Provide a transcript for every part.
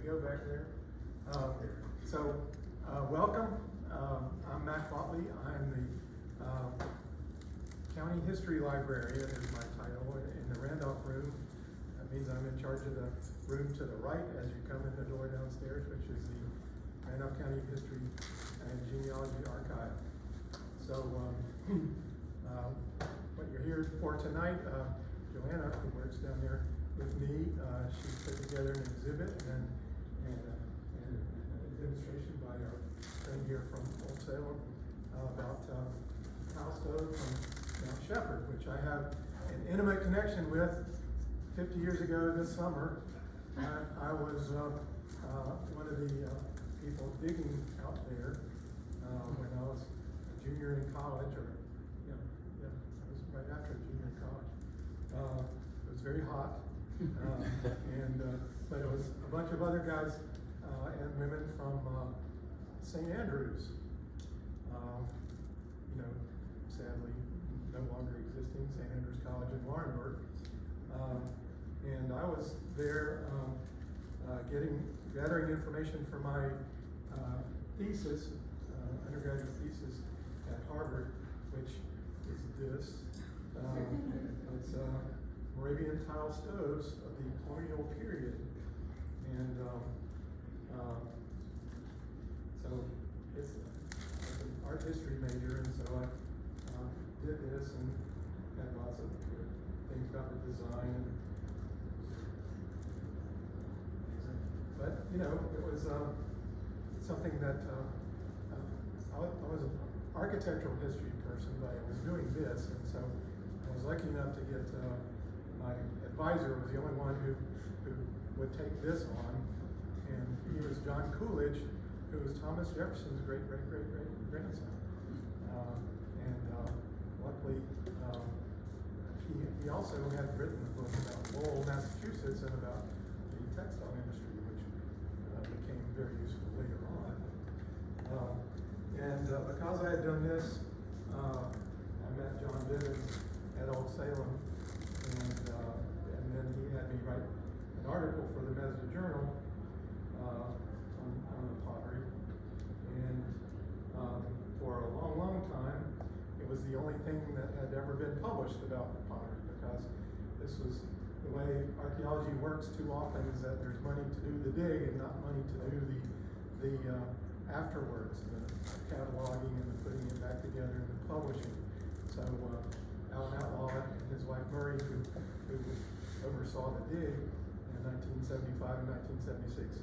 go back there. Welcome. I'm Matt Watley. I'm the County History Librarian is my title in the Randolph Room. That means I'm in charge of the room to the right as you come in the door downstairs, which is the Randolph County History and Genealogy Archive. So what you're here for tonight, Joanna, who works down there with me, she put together an exhibit and a demonstration by our friend here from Old Salem about tile stove from Mount Shepherd, which I have an intimate connection with. 50 years ago this summer, I was one of the people digging out there when I was a junior in college, or I was right after junior in college. It was very hot, but it was a bunch of other guys and women from St. Andrews, sadly no longer existing, St. Andrews College in Warrenburg. And I was there gathering information for my thesis, undergraduate thesis at Harvard, which is this. It's Moravian tile stoves of the colonial period. And so it's an art history major, and so I did this and had lots of things about the design. But it was something that I was an architectural history person, but I was doing this, and so I was lucky enough to get my advisor was the only one who would take this on, and he was John Coolidge, who was Thomas Jefferson's great grandson, and luckily he also had written a book about Lowell, Massachusetts, and about the textile industry, which became very useful later on. Because I had done this, I met John Bivens at Old Salem, and then he had me write an article for the Mesda Journal on the pottery. And for a long time, it was the only thing that had ever been published about pottery, because this was the way archaeology works too often, is that there's money to do the dig and not money to do the afterwards, the cataloging and the putting it back together and the publishing. So Alan Outlaw and his wife Murray, who oversaw the dig in 1975 and 1976,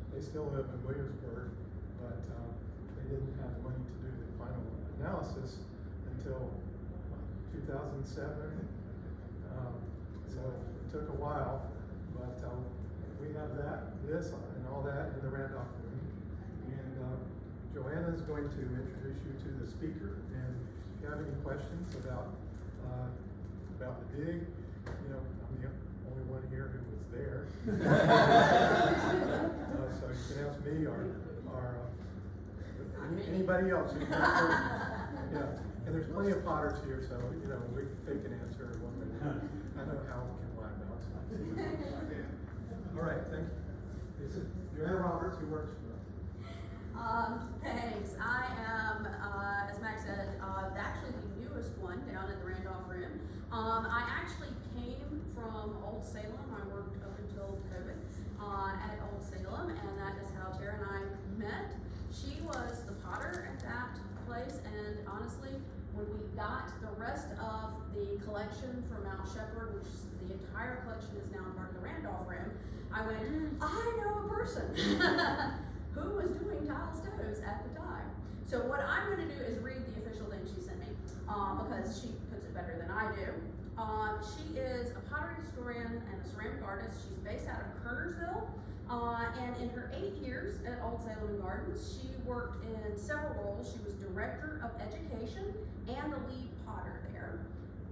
they still live in Williamsburg, but they didn't have the money to do the final analysis until 2007. So it took a while, but we have this and all that in the Randolph Room. And Joanna is going to introduce you to the speaker. And if you have any questions about the dig, I'm the only one here who was there. So you can ask me or anybody else who's not there. Yeah. And there's plenty of potters here, so they can answer one way. I know how we can lie about something. All right, thank you. This is Joanna Roberts, who works for us. Thanks. I am, as Max said, actually the newest one down at the Randolph Room. I actually came from Old Salem. I worked up until COVID at Old Salem, and that is how Tara and I met. She was the potter at that place, and honestly, when we got the rest of the collection from Mount Shepherd, which is the entire collection is now part of the Randolph Room, I went, I know a person who was doing tile stoves at the time. So what I'm going to do is read the official thing she sent me, because she puts it better than I do. She is a pottery historian and a ceramic artist. She's based out of Kernersville. And in her 8 years at Old Salem Gardens, she worked in several roles. She was director of education and the lead potter there.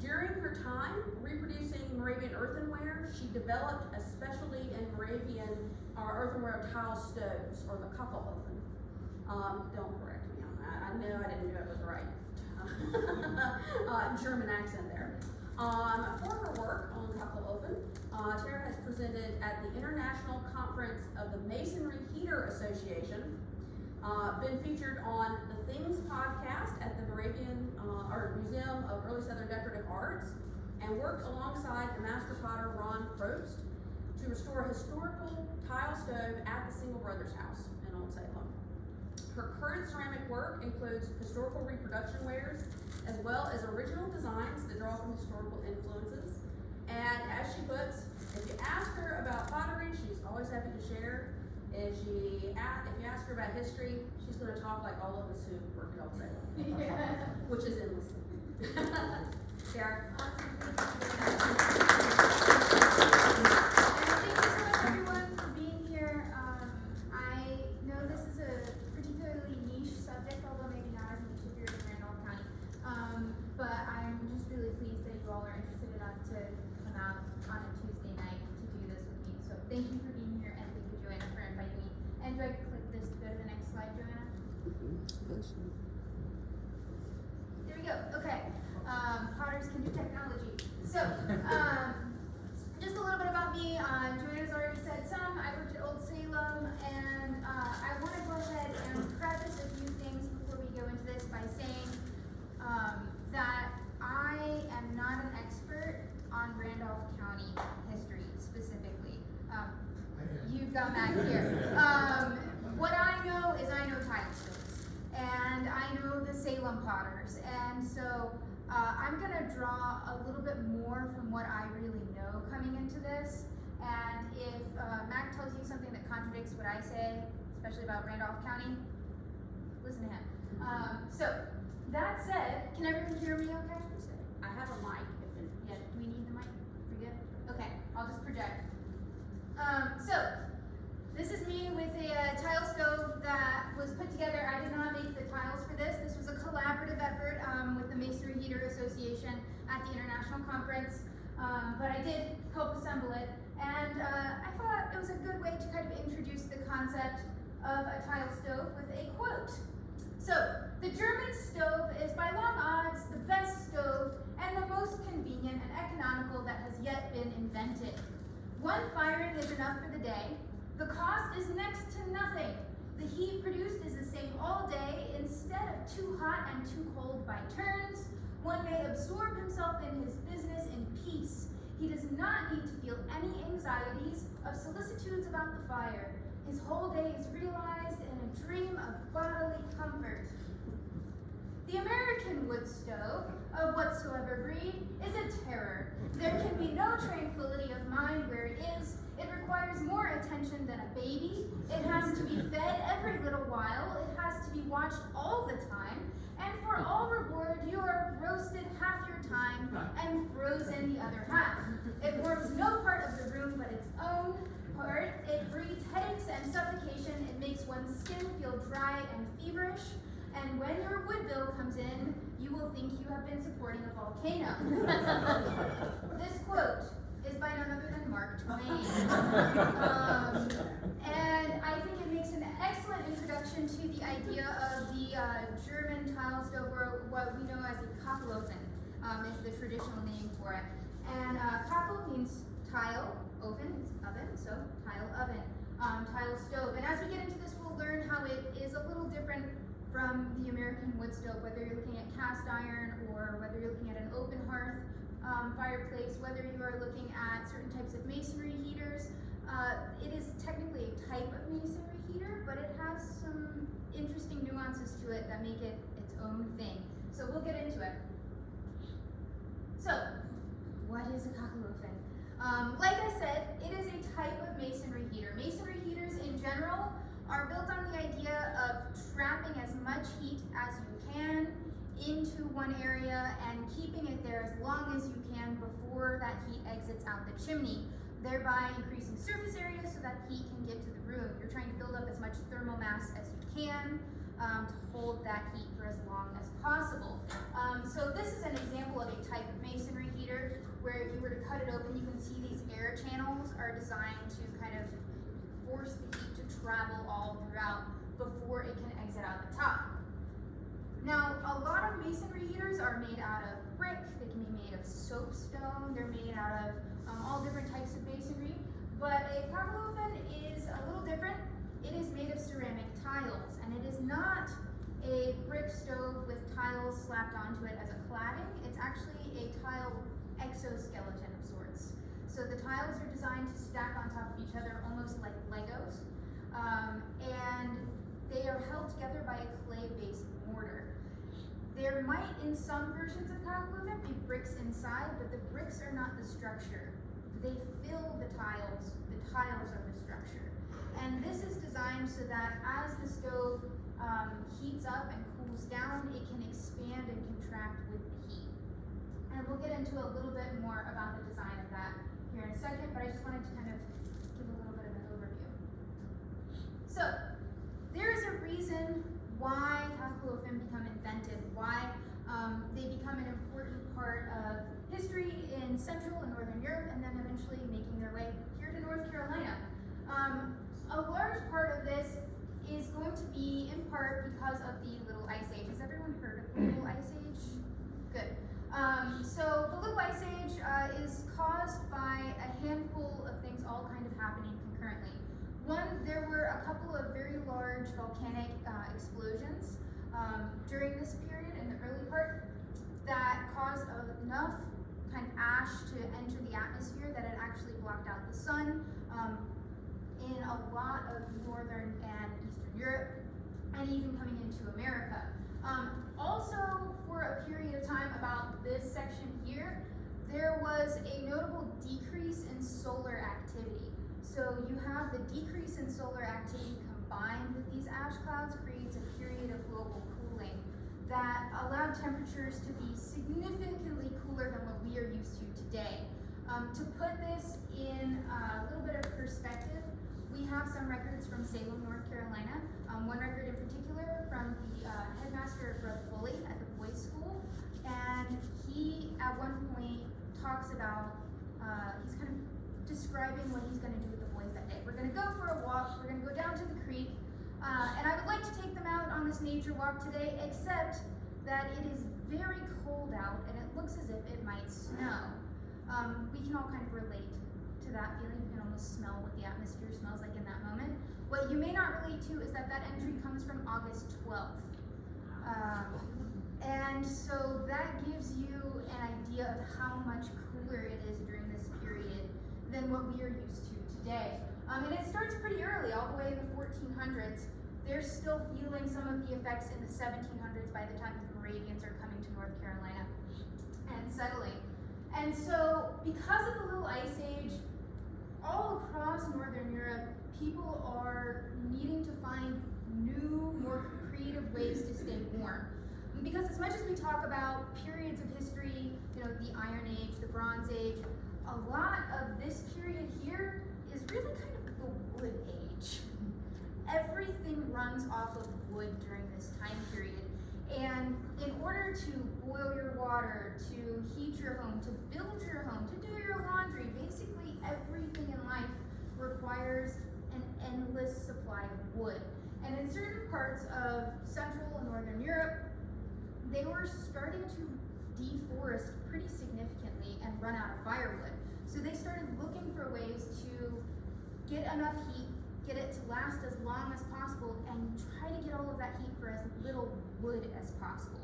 During her time reproducing Moravian earthenware, she developed a specialty in Moravian earthenware tile stoves, or the kachelofen. Don't correct me on that. I know I didn't do it with the right German accent there. For her work on kachelofen, Tara has presented at the International Conference of of the Masonry Heater Association. Been featured on the Things podcast at the Museum of Early Southern Decorative Arts, and worked alongside the master potter Ron Probst to restore a historical tile stove at the Single Brothers house in Old Salem. Her current ceramic work includes historical reproduction wares, as well as original designs that draw from historical influences. And as she puts, if you ask her about pottery, she's always happy to share. If you ask her about history, she's going to talk like all of us who work at Old Salem, which is endless. Tara. Thank you so much, everyone, for being here. I know this is a particularly niche subject, although maybe not as niche if you're in Randolph County. But I'm just really pleased that you all are interested enough to come out on a Tuesday night to do this with me. So thank you for being here, and thank you, Joanna, for inviting me. And do I click this to go to the next slide, Joanna? There we go. Okay. Potters can do technology. So, just a little bit about me. Joanna's already said some. I worked at Old Salem, and I want to go ahead and preface a few things before we go into this by saying that I am not an expert on Randolph County history specifically. You've got Matt here. What I know is I know tile stoves, and I know the Salem potters, and so I'm going to draw a little bit more from what I really know coming into this, and if Mac tells you something that contradicts what I say, especially about Randolph County, listen to him. So, that said, can everyone hear me okay? I have a mic. Yeah, do we need the mic? We good? Okay, I'll just project. So, this is me with a tile stove that was put together. I did not make the tiles for this. This was a collaborative effort with the Masonry Heater Association at the International Conference. But I did help assemble it. And I thought it was a good way to kind of introduce the concept of a tile stove with a quote. So, the German stove is by long odds the best stove and the most convenient and economical that has yet been invented. One firing is enough for the day. The cost is next to nothing. The heat produced is the same all day. Instead of too hot and too cold by turns, one may absorb himself in his business in peace. He does not need to feel any anxieties of solicitudes about the fire. His whole day is realized in a dream of bodily comfort. The American wood stove, of whatsoever breed, is a terror. There can be no tranquility of mind where it is. It requires more attention than a baby. It has to be fed every little while. It has to be watched all the time. And for all reward, you are roasted half your time and frozen the other half. It warms no part of the room but its own part. It breeds headaches and suffocation. It makes one's skin feel dry and feverish. And when your wood bill comes in, you will think you have been supporting a volcano. This quote is by none other than Mark Twain. And I think it makes an excellent introduction to the idea of the German tile stove, or what we know as a kachelofen, is the traditional name for it. And kachel means tile, oven is oven, so tile oven, tile stove. And as we get into this, we'll learn how it is a little different from the American wood stove, whether you're looking at cast iron or whether you're looking at an open hearth fireplace, whether you are looking at certain types of masonry heaters. It is technically a type of masonry heater, but it has some interesting nuances to it that make it its own thing. So we'll get into it. So, what is a kachelofen? Like I said, it is a type of masonry heater. Masonry heaters in general are built on the idea of trapping as much heat as you can into one area and keeping it there as long as you can before that heat exits out the chimney, thereby increasing surface area so that heat can get to the room. You're trying to build up as much thermal mass as you can to hold that heat for as long as possible. So this is an example of a type of masonry heater where if you were to cut it open, you can see these air channels are designed to kind of force the heat to travel all throughout before it can exit out the top. Now, a lot of masonry heaters are made out of brick. They can be made of soapstone. They're made out of all different types of masonry. But a kachelofen is a little different. So the tiles are designed to stack on top of each other almost like Legos. And they are held together by a clay-based mortar. There might, in some versions of kachelofen, be bricks inside, but the bricks are not the structure. They fill the tiles are the structure. And this is designed so that as the stove heats up and cools down, it can expand and contract with the heat. And we'll get into a little bit more about the design of that here in a second, but I just wanted to kind of give a little bit of an overview. So, there is a reason why kachelofen become invented, why they become an important part of history in Central and Northern Europe, and then eventually making their way here to North Carolina. A large part of this is going to be in part because of the Little Ice Age. Has everyone heard of the Little Ice Age? Good. So the Little Ice Age is caused by a handful of things all kind of happening concurrently. One, there were a couple of very large volcanic explosions during this period in the early part that caused enough kind of ash to enter the atmosphere that it actually blocked out the sun in a lot of northern and eastern Europe, and even coming into America. Also, for a period of time, about this section here, there was a notable decrease in solar activity. So you have the decrease in solar activity combined with these ash clouds creates a period of global cooling that allowed temperatures to be significantly cooler than what we are used to today. To put this in a little bit of perspective, we have some records from Salem, North Carolina. One record in particular from the headmaster of Bully at the boys' school, and he at one point talks about he's kind of describing what he's going to do with the boys that day. We're going to go for a walk. We're going to go down to the creek, and I would like to take them out on this nature walk today, except that it is very cold out and it looks as if it might snow. We can all kind of relate to that feeling. You can almost smell what the atmosphere smells like in that moment. What you may not relate to is that that entry comes from August 12th. And so that gives you an idea of how much cooler it is during this period than what we are used to today. And it starts pretty early, all the way in the 1400s. They're still feeling some of the effects in the 1700s by the time the Moravians are coming to North Carolina and settling. And so, because of the Little Ice Age, all across Northern Europe, people are needing to find new, more creative ways to stay warm. Because as much as we talk about periods of history, you know, the Iron Age, the Bronze Age, a lot of this period here is really kind of the Wood Age. Everything runs off of wood during this time period. And in order to boil your water, to heat your home, to build your home, to do your laundry, basically everything in life requires an endless supply of wood. And in certain parts of Central and Northern Europe, they were starting to deforest pretty significantly and run out of firewood. So they started looking for ways to get enough heat, get it to last as long as possible, and try to get all of that heat for as little wood as possible.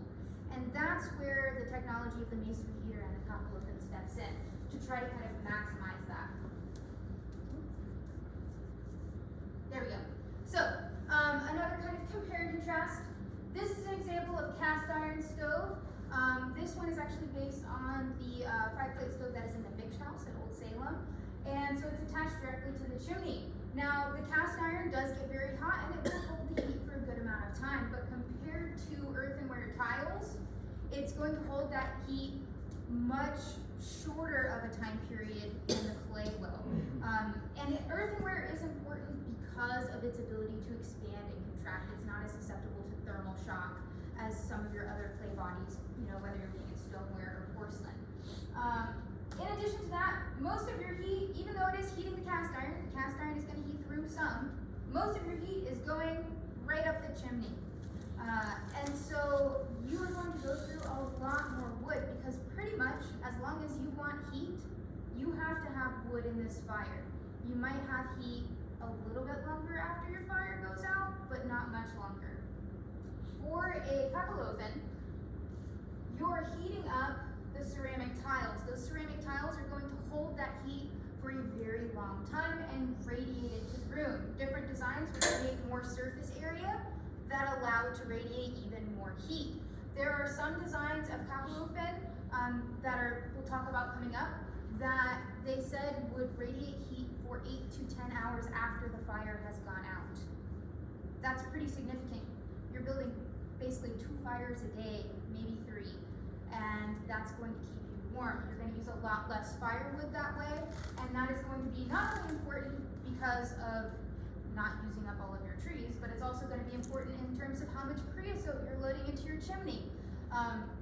And that's where the technology of the masonry heater and the kachelofen steps in, to try to kind of maximize that. There we go. So, another kind of compare and contrast. This is an example of cast iron stove. This one is actually based on the 5-plate stove that is in the Vick's house at Old Salem. And so it's attached directly to the chimney. Now, the cast iron does get very hot and it will hold the heat for a good amount of time, but compared to earthenware tiles, it's going to hold that heat much shorter of a time period than the clay will. And earthenware is important because of its ability to expand and contract. It's not as susceptible to thermal shock as some of your other clay bodies, you know, whether you're looking at stoneware or porcelain. In addition to that, most of your heat, even though it is heating the cast iron is going to heat the room some, most of your heat is going right up the chimney. And so you are going to go through a lot more wood because pretty much as long as you want heat, you have to have wood in this fire. You might have heat a little bit longer after your fire goes out, but not much longer. For a kachelofen, you're heating up the ceramic tiles. Those ceramic tiles are going to hold that heat for a very long time and radiate it to the room. Different designs will create more surface area that allow it to radiate even more heat. There are some designs of kachelofen we'll talk about coming up, that they said would radiate heat for 8 to 10 hours after the fire has gone out. That's pretty significant. You're building basically 2 fires a day, maybe 3, and that's going to keep you warm. You're going to use a lot less firewood that way, and that is going to be not only important because of not using up all of your trees, but it's also going to be important in terms of how much creosote you're loading into your chimney.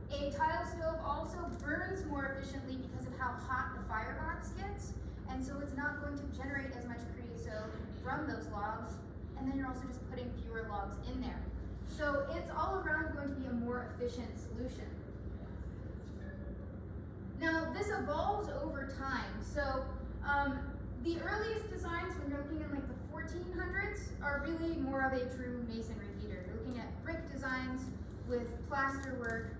A tile stove also burns more efficiently because of how hot the firebox gets, and so it's not going to generate as much creosote from those logs, and then you're also just putting fewer logs in there. So it's all around going to be a more efficient solution. Now, this evolves over time. So the earliest designs, when you're looking in like the 1400s, are really more of a true masonry heater. You're looking at brick designs with plaster work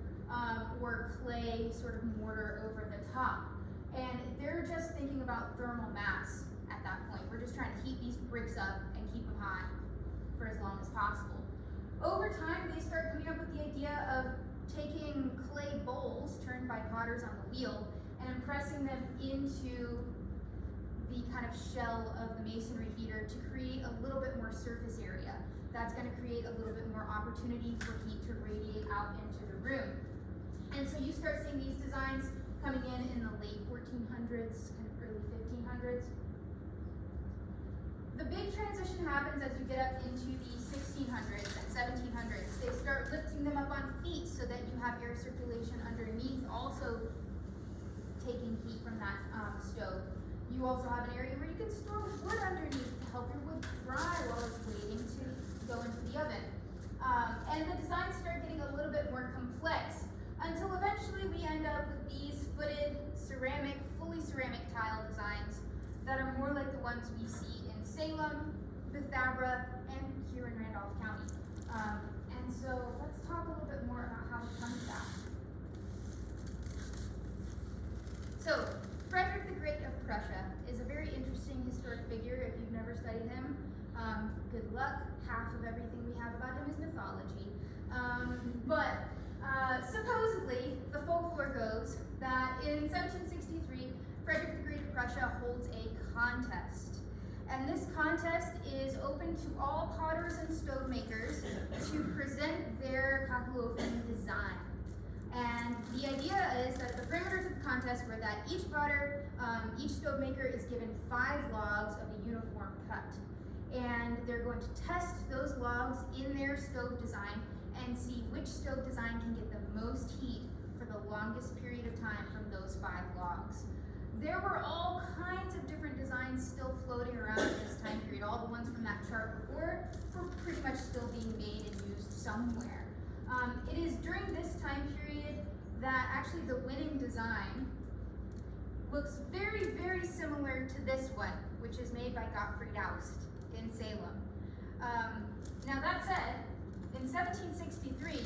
or clay sort of mortar over the top. And they're just thinking about thermal mass at that point. We're just trying to heat these bricks up and keep them hot for as long as possible. Over time, they start coming up with the idea of taking clay bowls turned by potters on the wheel and impressing them into the kind of shell of the masonry heater to create a little bit more surface area. That's going to create a little bit more opportunity for heat to radiate out into the room. And so you start seeing these designs coming in the late 1400s, kind of early 1500s. The big transition happens as you get up into the 1600s and 1700s. They start lifting them up on feet so that you have air circulation underneath, also taking heat from that stove. You also have an area where you can store wood underneath to help your wood dry while it's waiting to go into the oven. And the designs start getting a little bit more complex until eventually we end up with these footed ceramic, fully ceramic tile designs that are more like the ones we see in Salem, Bethabara, and here in Randolph County. And so let's talk a little bit more about how we come to that. So Frederick the Great of Prussia is a very interesting historic figure. If you've never studied him, good luck. Half of everything we have about him is mythology. But supposedly, the folklore goes that in 1763, Frederick the Great of Prussia holds a contest. And this contest is open to all potters and stove makers to present their kachelofen design. And the idea is that the parameters of the contest were that each potter, each stove maker is given 5 logs of a uniform cut. And they're going to test those logs in their stove design and see which stove design can get the most heat for the longest period of time from those 5 logs. There were all kinds of different designs still floating around at this time period. All the ones from that chart before were pretty much still being made and used somewhere. It is during this time period that actually the winning design looks very, very similar to this one, which is made by Gottfried Aust in Salem. Now that said, in 1763,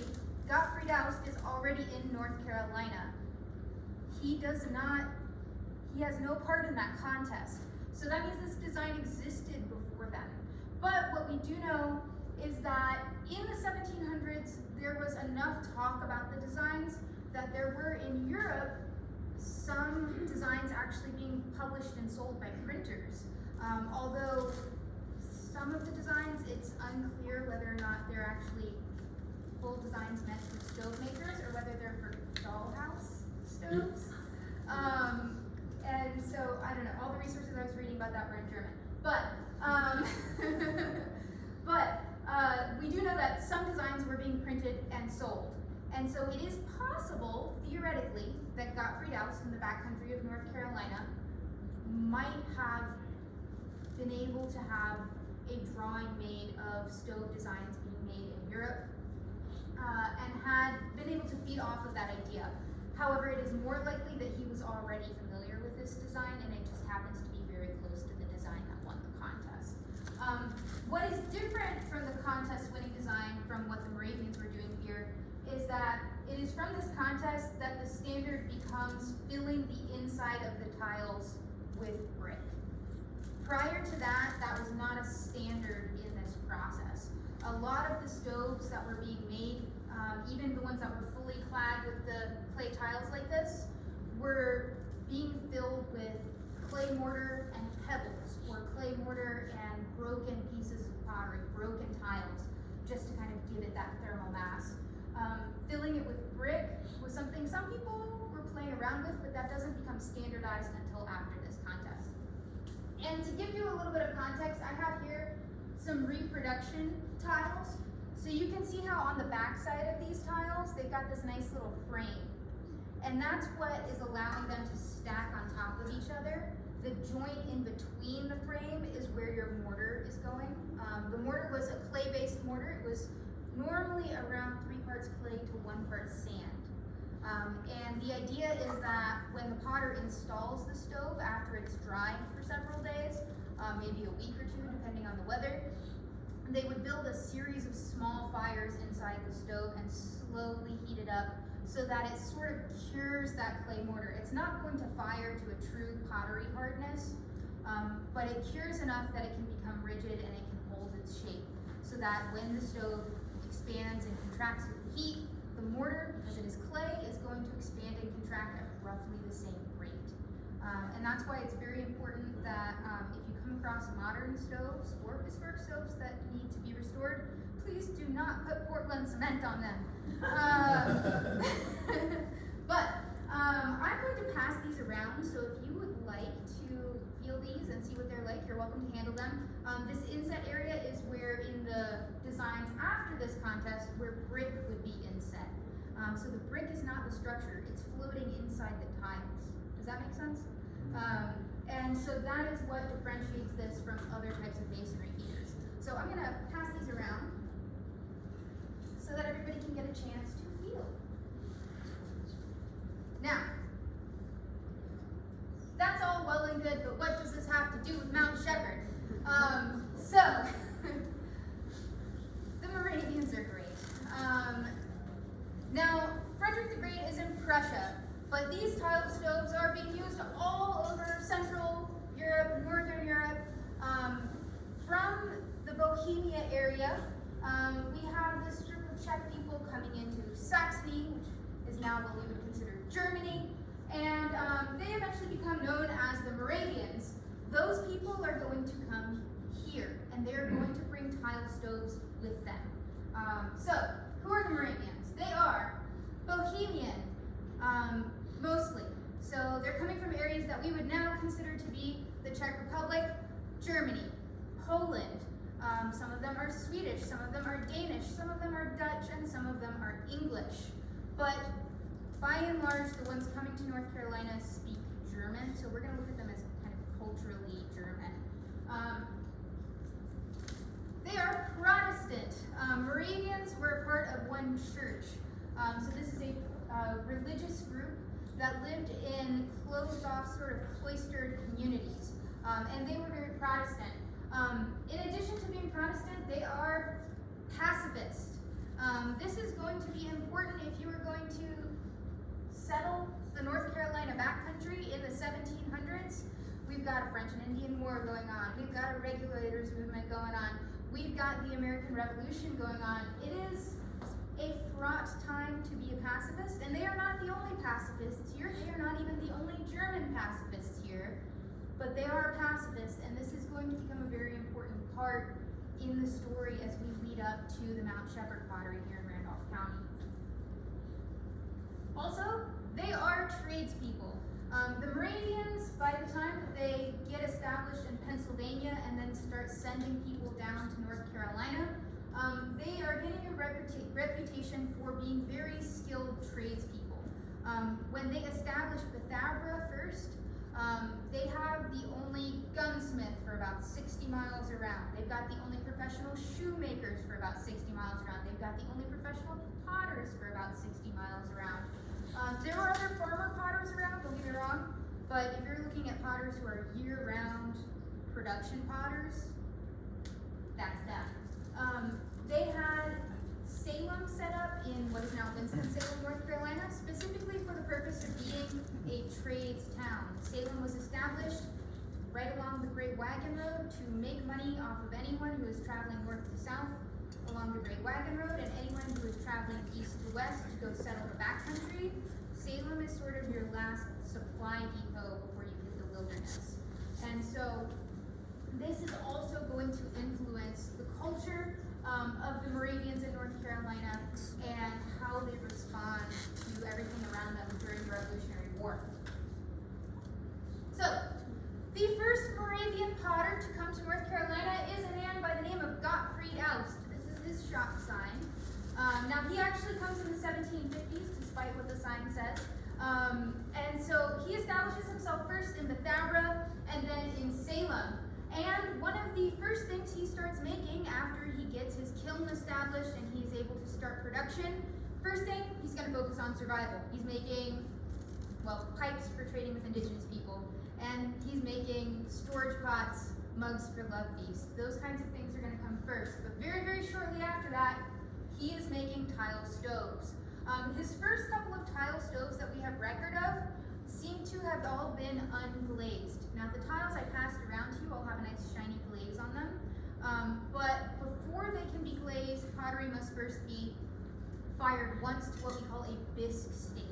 Gottfried Aust is already in North Carolina. He has no part in that contest. So that means this design existed before then. But what we do know is that in the 1700s, there was enough talk about the designs that there were in Europe some designs actually being published and sold by printers. Although some of the designs, it's unclear whether or not they're actually full designs meant for stove makers or whether they're for dollhouse stoves. And so, I don't know, all the resources I was reading about that were in German. But we do know that some designs were being printed and sold. And so it is possible, theoretically, that Gottfried Aust in the backcountry of North Carolina might have been able to have a drawing made of stove designs being made in Europe and had been able to feed off of that idea. However, it is more likely that he was already familiar with this design and it just happens to be very close to the design that won the contest. What is different from the contest winning design from what the Moravians were doing here is that it is from this contest that the standard becomes filling the inside of the tiles with brick. Prior to that, that was not a standard in this process. A lot of the stoves that were being made, even the ones that were fully clad with the clay tiles like this, were being filled with clay mortar and pebbles, or clay mortar and broken pieces of pottery, broken tiles, just to kind of give it that thermal mass. Filling it with brick was something some people were playing around with, but that doesn't become standardized until after this contest. And to give you a little bit of context, I have here some reproduction tiles. So you can see how on the back side of these tiles, they've got this nice little frame. And that's what is allowing them to stack on top of each other. The joint in between the frame is where your mortar is going. The mortar was a clay-based mortar. It was normally around 3 parts clay to 1 part sand. And the idea is that when the potter installs the stove after it's drying for several days, maybe a week or 2 depending on the weather, they would build a series of small fires inside the stove and slowly heat it up so that it sort of cures that clay mortar. It's not going to fire to a true pottery hardness, but it cures enough that it can become rigid and it can hold its shape, so that when the stove expands and contracts with the heat, the mortar, because it is clay, is going to expand and contract at roughly the same rate. And that's why it's very important that if you come across modern stoves or historic stoves that need to be restored, please do not put Portland cement on them. But I'm going to pass these around, so if you would like to feel these and see what they're like, you're welcome to handle them. This inset area is where in the designs after this contest, where brick would be inset. So the brick is not the structure, it's floating inside the tiles. Does that make sense? And so that is what differentiates this from other types of masonry heaters. So I'm gonna pass these around so that everybody can get a chance to feel. Now, that's all well and good, but what does this have to do with Mount Shepherd? The Moravians are great. Now, Frederick the Great is in Prussia, but these tile stoves are being used all over Central Europe, Northern Europe. From the Bohemia area, we have this group of Czech people coming into Saxony, which is now what we would consider Germany, and they eventually become known as the Moravians. Those people are going to come here, and they're going to bring tile stoves with them. So, who are the Moravians? They are Bohemian, mostly. So they're coming from areas that we would now consider to be the Czech Republic, Germany, Poland. Some of them are Swedish, some of them are Danish, some of them are Dutch, and some of them are English. But by and large, the ones coming to North Carolina speak German, so we're going to look at them as kind of culturally German. They are Protestant. Moravians were a part of one church. So this is a religious group that lived in closed-off, sort of cloistered communities, and they were very Protestant. In addition to being Protestant, they are pacifist. This is going to be important if you are going to settle the North Carolina backcountry in the 1700s. We've got a French and Indian War going on. We've got a regulators movement going on. We've got the American Revolution going on. It is a fraught time to be a pacifist, and they are not the only pacifists here. They are not even the only German pacifists here, but they are pacifists, and this is going to become a very important part in the story as we lead up to the Mount Shepherd pottery here in Randolph County. Also, they are tradespeople. The Moravians, by the time that they get established in Pennsylvania and then start sending people down to North Carolina, they are getting a reputation for being very skilled tradespeople. When they established Bethabara first, they have the only gunsmith for about 60 miles around. They've got the only professional shoemakers for about 60 miles around. They've got the only professional potters for about 60 miles around. There are other farmer potters around, don't get me wrong, but if you're looking at potters who are year-round production potters, that's them. They had Salem set up in what is now Winston-Salem, North Carolina, specifically for the purpose of being a trades town. Salem was established right along the Great Wagon Road to make money off of anyone who is traveling north to south along the Great Wagon Road, and anyone who is traveling east to west to go settle the backcountry. Salem is sort of your last supply depot before you hit the wilderness. And so this is also going to influence the culture of the Moravians in North Carolina and how they respond to everything around them during the Revolutionary War. So, the first Moravian potter to come to North Carolina is a man by the name of Gottfried Aust. This is his shop sign. Now, he actually comes in the 1750s, despite what the sign says. And so he establishes himself first in Bethabara and then in Salem. And one of the first things he starts making after he gets his kiln established and he's able to start production, first thing, he's going to focus on survival. He's making, well, pipes for trading with indigenous people. And he's making storage pots, mugs for love feasts. Those kinds of things are going to come first. But very, very shortly after that, he is making tile stoves. His first couple of tile stoves that we have record of seem to have all been unglazed. Now the tiles I passed around to you all have a nice shiny glaze on them. But before they can be glazed, pottery must first be fired once to what we call a bisque state.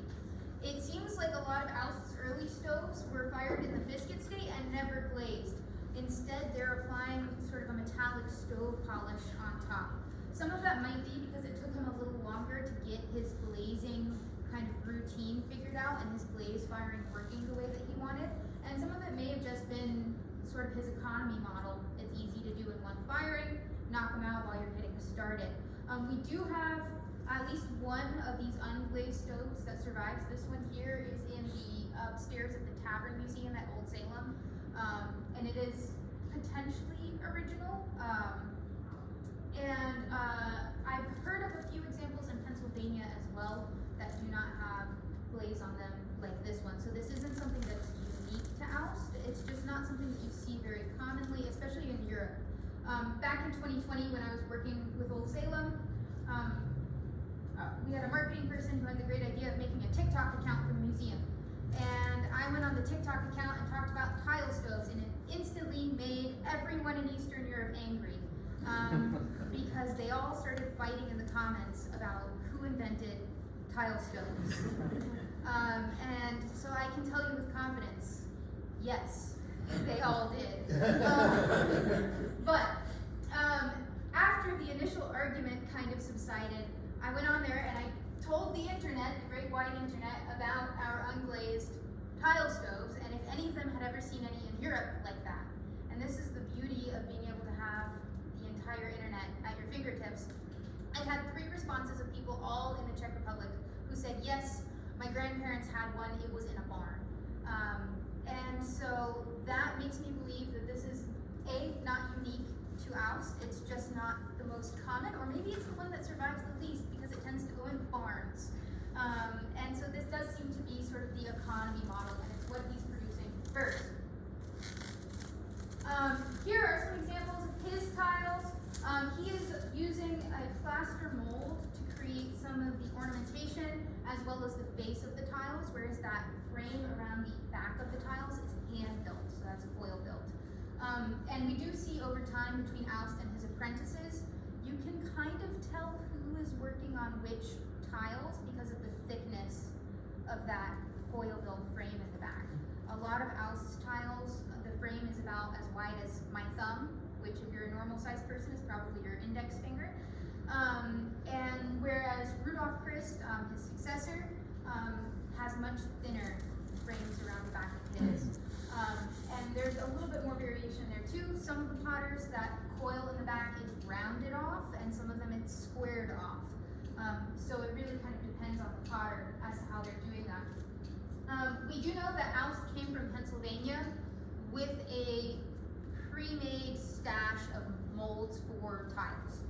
It seems like a lot of Aust's early stoves were fired in the biscuit state and never glazed. Instead, they're applying sort of a metallic stove polish on top. Some of that might be because it took him a little longer to get his glazing kind of routine figured out and his glaze firing working the way that he wanted. And some of it may have just been sort of his economy model. It's easy to do in one firing, knock them out while you're getting started. We do have at least one of these unglazed stoves that survives. This one here is in the upstairs at the Tavern Museum at Old Salem. And it is potentially original. I've heard of a few examples in Pennsylvania as well that do not have glaze on them like this one. So this isn't something that's unique to Aust. It's just not something that you see very commonly, especially in Europe. Back in 2020 when I was working with Old Salem, we had a marketing person who had the great idea of making a TikTok account for the museum. And I went on the TikTok account and talked about tile stoves, and it instantly made everyone in Eastern Europe angry. Because they all started fighting in the comments about who invented tile stoves. And so I can tell you with confidence, yes, they all did. But after the initial argument kind of subsided, I went on there and I told the internet, the great wide internet, about our unglazed tile stoves and if any of them had ever seen any in Europe like that. And this is the beauty of being able to have the entire internet at your fingertips. I had 3 responses of people all in the Czech Republic who said, yes, my grandparents had one, it was in a barn. And so that makes me believe that this is not unique to Aust, it's just not the most common, or maybe it's the one that survives the least because it tends to go in barns. And so this does seem to be sort of the economy model, and it's what he's producing first. Here are some examples of his tiles. He is using a plaster mold to create some of the ornamentation as well as the base of the tiles, whereas that frame around the back of the tiles is hand built, so that's foil built. And we do see over time between Aust and his apprentices, you can kind of tell who is working on which tiles because of the thickness of that foil built frame in the back. A lot of Aust's tiles, the frame is about as wide as my thumb, which if you're a normal sized person is probably your index finger. And whereas Rudolf Christ, his successor, has much thinner frames around the back of his. And there's a little bit more variation there too. Some of the potters, that coil in the back is rounded off, and some of them it's squared off. So it really kind of depends on the potter as to how they're doing that. We do know that Aust came from Pennsylvania with a pre-made stash of molds for tiles.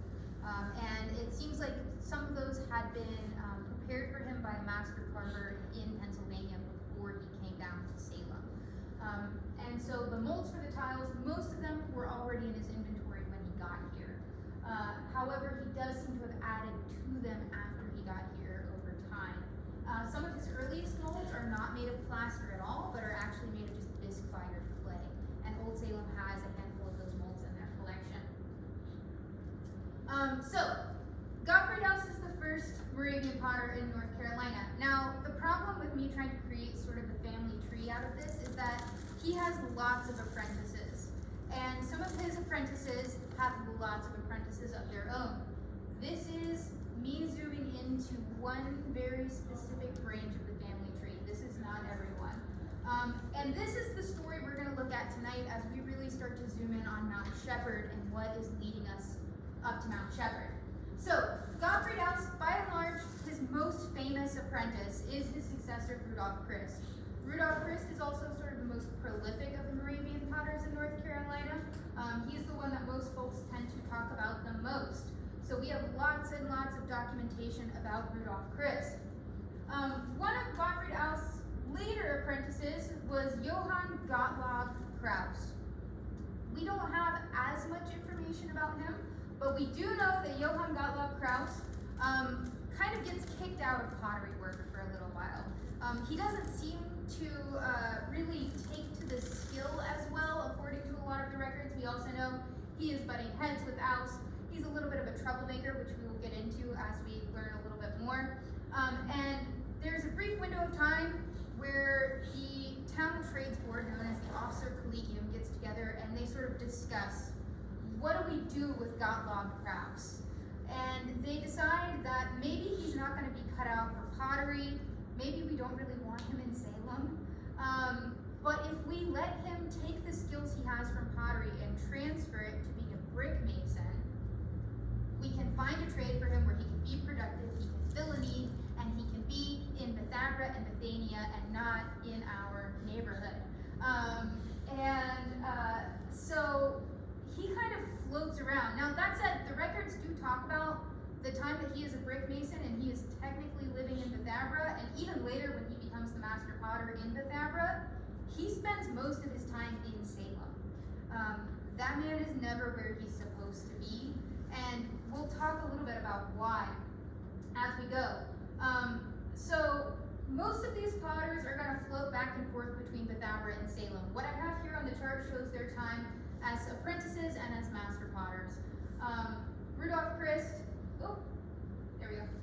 And it seems like some of those had been prepared for him by a master carver in Pennsylvania before he came down to Salem. And so the molds for the tiles, most of them were already in his inventory when he got here. However, he does seem to have added to them after he got here over time. Some of his earliest molds are not made of plaster at all, but are actually made of just bisque fired clay. And Old So, Gottfried House is the first Moravian potter in North Carolina. Now, the problem with me trying to create sort of a family tree out of this is that he has lots of apprentices. And some of his apprentices have lots of apprentices of their own. This is me zooming into one very specific branch of the family tree. This is not everyone. And this is the story we're going to look at tonight as we really start to zoom in on Mount Shepherd and what is leading us up to Mount Shepherd. So, Gottfried House, by and large, his most famous apprentice is his successor, Rudolph Christ. Rudolph Christ is also sort of the most prolific of the Moravian potters in North Carolina. He's the one that most folks tend to talk about the most. So we have lots and lots of documentation about Rudolph Christ. One of Gottfried House's later apprentices was Johann Gottlob Kraus. We don't have as much information about him, but we do know that Johann Gottlob Kraus kind of gets kicked out of pottery work for a little while. He doesn't seem to really take to the skill as well, according to a lot of the records. We also know he is butting heads with Aus. He's a little bit of a troublemaker, which we will get into as we learn a little bit more. And there's a brief window of time where the town trades board, known as the Officer Collegium, gets together and they sort of discuss, what do we do with Gottlob Kraus? And they decide that maybe he's not going to be cut out for pottery. Maybe we don't really want him in Salem. But if we let him take the skills he has from pottery and transfer it to being a brick mason, we can find a trade for him where he can be productive, he can fill a need, and he can be in Bethabara and Bethania and not in our neighborhood. So he kind of floats around. Now that said, the records do talk about the time that he is a brick mason and he is technically living in Bethabara, and even later when he becomes the master potter in Bethabara, he spends most of his time in Salem. That man is never where he's supposed to be, and we'll talk a little bit about why as we go. So most of these potters are going to float back and forth between Bethabara and Salem. What I have here on the chart shows their time as apprentices and as master potters. Rudolph Christ,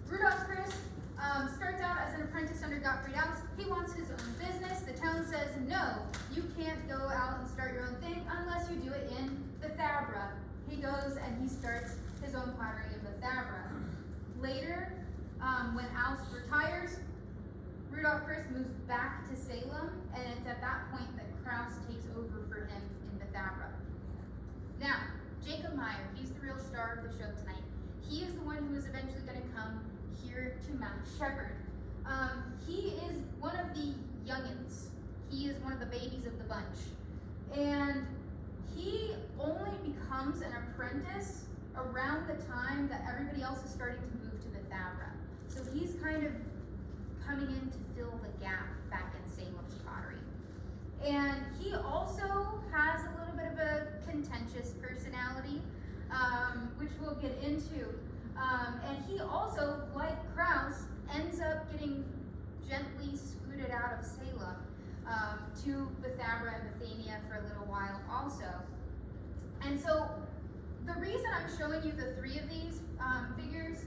Rudolph Christ starts out as an apprentice under Gottfried House. He wants his own business. The town says, no, you can't go out and start your own thing unless you do it in Bethabara. He goes and he starts his own pottery in Bethabara. Later, when Aus retires, Rudolph Christ moves back to Salem, and it's at that point that Kraus takes over for him in Bethabara. Now, Jacob Meyer, he's the real star of the show tonight. He is the one who is eventually going to come here to Mount Shepherd. He is one of the youngins. He is one of the babies of the bunch. And he only becomes an apprentice around the time that everybody else is starting to move to Bethabara. So he's kind of coming in to fill the gap back in Salem's pottery. And he also has a little bit of a contentious personality, which we'll get into. And he also, like Kraus, ends up getting gently scooted out of Salem to Bethabara and Bethania for a little while also. And so the reason I'm showing you the three of these figures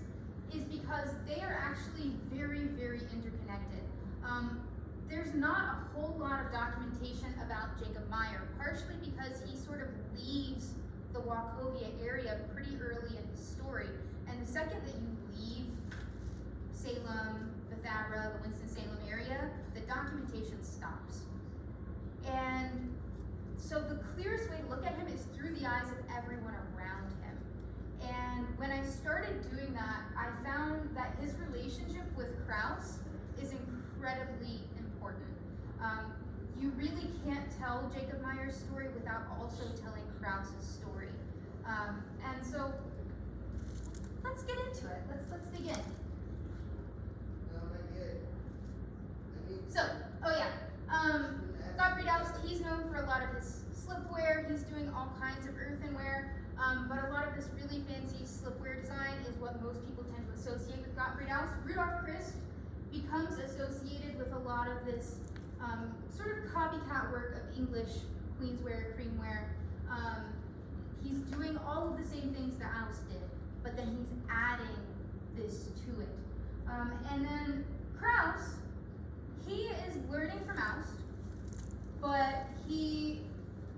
is because they are actually very, very interconnected. There's not a whole lot of documentation about Jacob Meyer, partially because he sort of leaves the Wachovia area pretty early in his story. And the second that you leave Salem, Bethabara, the Winston-Salem area, the documentation stops. And so the clearest way to look at him is through the eyes of everyone around him. And when I started doing that, I found that his relationship with Kraus is incredibly important. You really can't tell Jacob Meyer's story without also telling Kraus's story. And so let's get into it. Let's dig in. So, Gottfried House, he's known for a lot of his slipware. He's doing all kinds of earthenware, but a lot of this really fancy slipware design is what most people tend to associate with Gottfried House. Rudolph Christ becomes associated with a lot of this sort of copycat work of English queensware, creamware. He's doing all of the same things that Aus did, but then he this to it. And then Kraus, he is learning from Aust, but he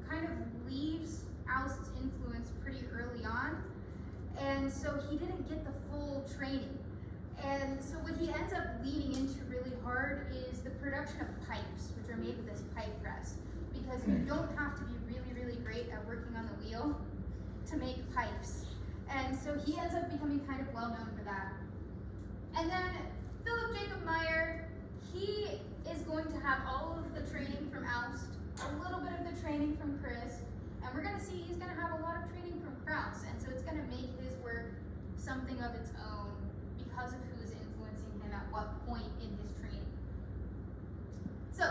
kind of leaves Aust's influence pretty early on, and so he didn't get the full training. And so what he ends up leaning into really hard is the production of pipes, which are made with this pipe press, because you don't have to be really, really great at working on the wheel to make pipes. And so he ends up becoming kind of well known for that. And then Philip Jacob Meyer, he is going to have all of the training from Aust, a little bit of the training from Chris, and we're going to see he's going to have a lot of training from Kraus, and so it's going to make his work something of its own because of who is influencing him at what point in his training. So,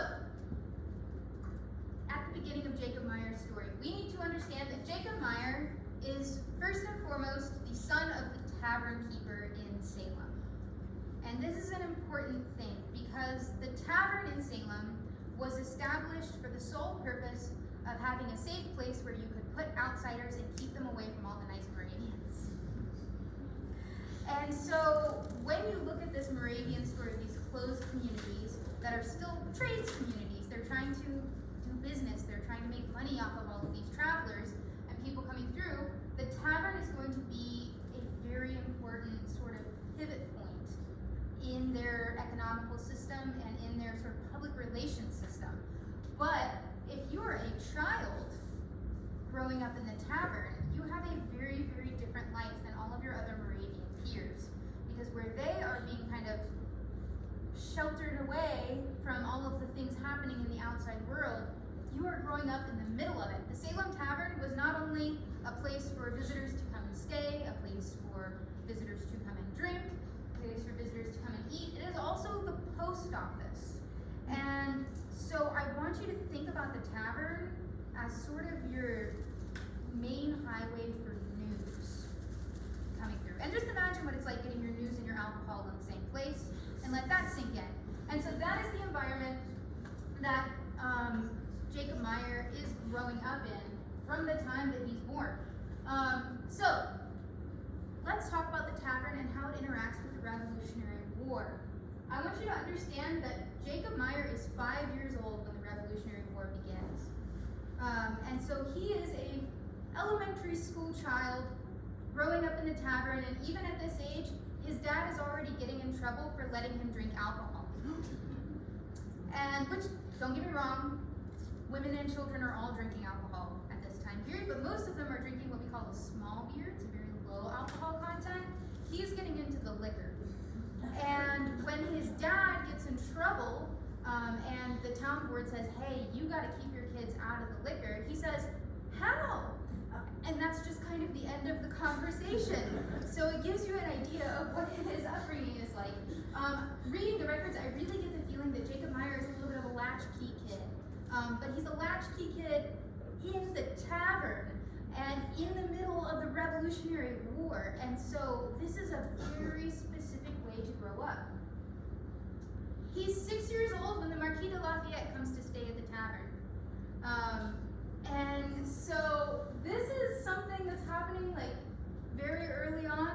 at the beginning of Jacob Meyer's story, we need to understand that Jacob Meyer is first and foremost the son of the tavern keeper in Salem. And this is an important thing because the tavern in Salem was established for the sole purpose of having a safe place where you could put outsiders and keep them away from all the nice Moravians. And so when you look at this Moravian story, these closed communities that are still trades communities, they're trying to do business, they're trying to make money off of all of these travelers and people coming through, the tavern is going to be a very important sort of pivot point in their economical system and in their sort of public relations system. But if you are a child growing up in the tavern, you have a very, very different life than all of your other Moravian peers. Because where they are being kind of sheltered away from all of the things happening in the outside world, you are growing up in the middle of it. The Salem Tavern was not only a place for visitors to come and stay, a place for visitors to come and drink, a place for visitors to come and eat. It is also the post office. And so I want you to think about the tavern as sort of your main highway for news coming through. And just imagine what it's like getting your news and your alcohol in the same place, and let that sink in. And so that is the environment that Jacob Meyer is growing up in from the time that he's born. So let's talk about the tavern and how it interacts with the Revolutionary War. I want you to understand that Jacob Meyer is 5 years old when the Revolutionary War begins. And so he is a elementary school child growing up in the tavern, and even at this age, his dad is already getting in trouble for letting him drink alcohol. And which, don't get me wrong, women and children are all drinking alcohol at this time period, but most of them are drinking what we call a small beer. It's a very low alcohol content. He's getting into the liquor. And when his dad gets in trouble, and the town board says, hey, you gotta keep your kids out of the liquor, he says, how? And that's just kind of the end of the conversation. So it gives you an idea of what his upbringing is like. Reading the records, I really get the feeling that Jacob Meyer is a little bit of a latchkey kid. But he's a latchkey kid in the tavern and in the middle of the Revolutionary War. And so this is a very specific way to grow up. He's 6 years old when the Marquis de Lafayette comes to stay at the tavern. And so this is something that's happening like very early on.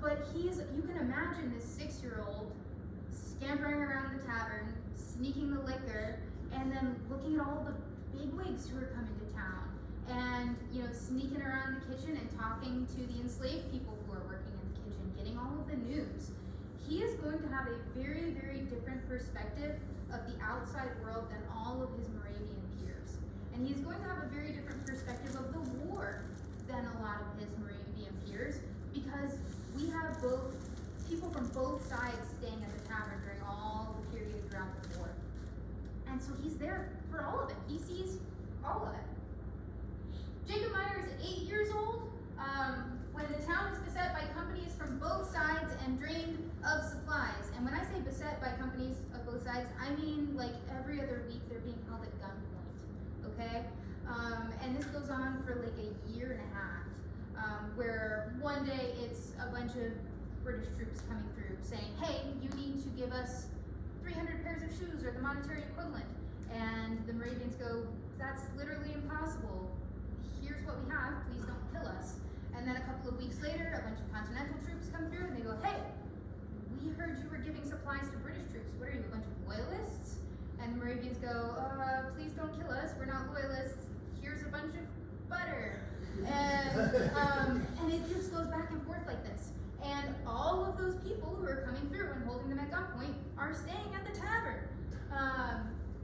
But you can imagine this 6-year-old scampering around the tavern, sneaking the liquor, and then looking at all the bigwigs who are coming to town. And, sneaking around the kitchen and talking to the enslaved people who are working in the kitchen, getting all of the news. He is going to have a very, very different perspective of the outside world than all of his Moravian peers. And he's going to have a very different perspective of the war than a lot of his Moravian peers, because we have both people from both sides staying at the tavern during all the period throughout the war. And so he's there for all of it. He sees all of it. Jacob Meyer is 8 years old when the town is beset by companies from both sides and drained of supplies. And when I say beset by companies of both sides, I mean like every other week they're being held at gunpoint, okay? And this goes on for like a year and a half, where one day it's a bunch of British troops coming through saying, hey, you need to give us 300 pairs of shoes or the monetary equivalent. And the Moravians go, that's literally impossible. Here's what we have, please don't kill us. And then a couple of weeks later, a bunch of Continental troops come through and they go, hey, giving supplies to British troops. What are you, a bunch of loyalists? And the Moravians go, please don't kill us, we're not loyalists, here's a bunch of butter. And it just goes back and forth like this. And all of those people who are coming through and holding them at gunpoint are staying at the tavern.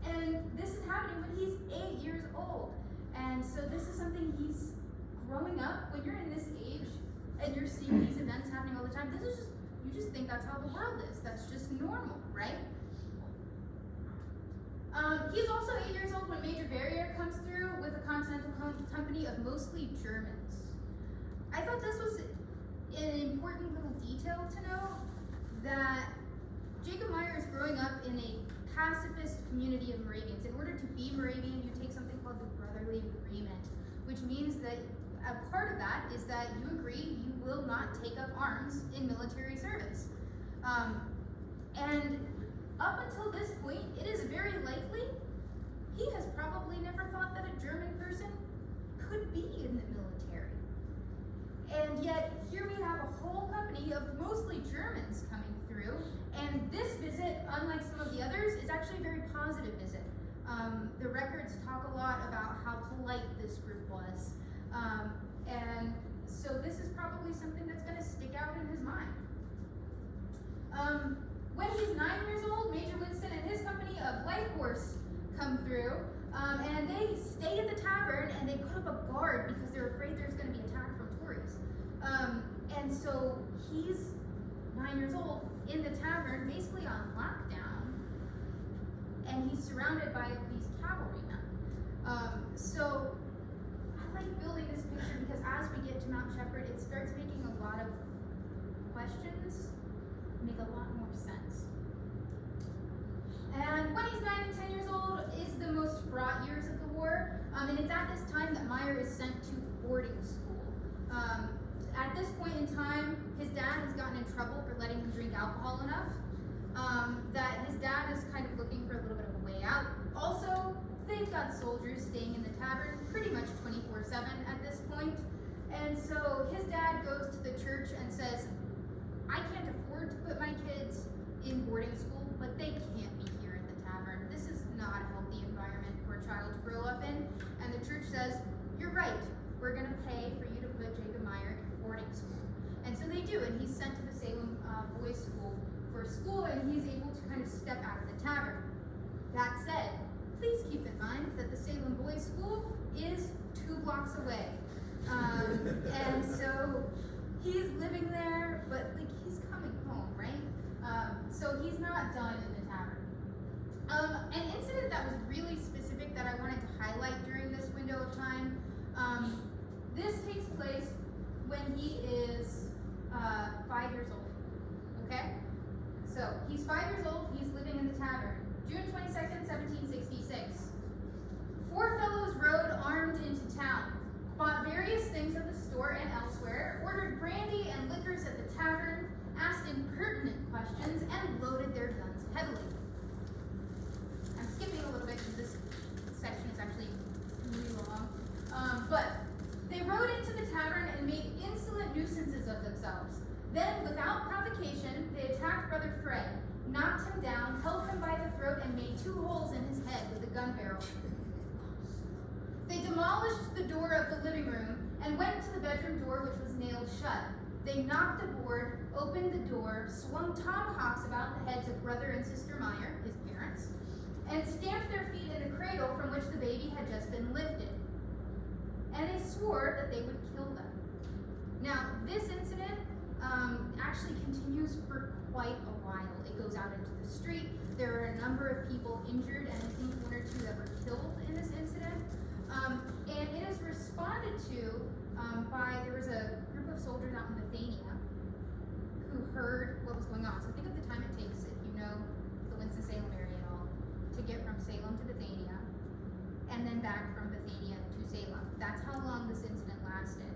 And this is happening when he's 8 years old. And so this is something he's growing up. When you're in this age and you're seeing these events happening all the time, this is just, you just think that's how the world is. That's just normal, right? He's also 8 years old when Major Barrier comes through with a continental company of mostly Germans. I thought this was an important little detail to know, that Jacob Meyer is growing up in a pacifist community of Moravians. In order to be Moravian, you take something called the Brotherly Agreement, which means that a part of that is that you agree you will not take up arms in military service. And up until this point, it is very likely he has probably never thought that a German person could be in the military. And yet, here we have a whole company of mostly Germans coming through, and this visit, unlike some of the others, is actually a very positive visit. The records talk a lot about how polite this group was. And so this is probably something that's going to stick out in his mind. When he's 9 years old, Major Winston and his company of Light Horse come through, and they stay at the tavern and they put up a guard because they're afraid there's going to be attack from Tories. And so he's 9 years old in the tavern, basically on lockdown, and he's surrounded by these cavalrymen. So I like building this picture because as we get to Mount Shepherd, it starts making a lot of questions make a lot more sense. And when he's 9 and 10 years old is the most fraught years of the war, and it's at this time that Meyer is sent to boarding school. At this point in time, his dad has gotten in trouble for letting him drink alcohol enough, that his dad is kind of looking for a little bit of a way out. Also, they've got soldiers staying in the tavern pretty much 24/7 at this point. And so his dad goes to the church and says, I can't afford to put my kids in boarding school, but they can't be here at the tavern. This is not a healthy environment for a child to grow up in. And the church says, you're right, we're going to pay for you to put Jacob Meyer in boarding school. And so they do, and he's sent to the Salem Boys School for school, and he's able to kind of step out of the tavern. That said, please keep in mind that the Salem Boys School is 2 blocks away. And so he's living there, but like he's coming home, right? So he's not done in the tavern. An incident that was really specific that I wanted to highlight during this window of time, this takes place when he is 5 years old, okay? So he's 5 years old, he's living in the tavern. June 22nd, 1766. 4 fellows rode armed into town, bought various things at the store and elsewhere, ordered brandy and liquors at the tavern, asked impertinent questions, and loaded their guns heavily. I'm skipping a little bit because this section is actually really long. But they rode into the tavern and made insolent nuisances of themselves. Then, without provocation, they attacked Brother Fred, knocked him down, held him by the throat, and made 2 holes in his head with a gun barrel. They demolished the door of the living room and went to the bedroom door, which was nailed shut. They knocked the board, opened the door, swung tomahawks about the heads of Brother and Sister Meyer, his parents, and stamped their feet in the cradle from which the baby had just been lifted. And they swore that they would kill them. Now, this incident actually continues for quite a while. It goes out into the street. There are a number of people injured, and I think 1 or 2 that were killed in this incident. And it is responded to there was a group of soldiers out in Bethania who heard what was going on. So think of the time it takes, if you know the Winston-Salem area at all, to get from Salem to Bethania, and then back from Bethania to Salem. That's how long this incident lasted.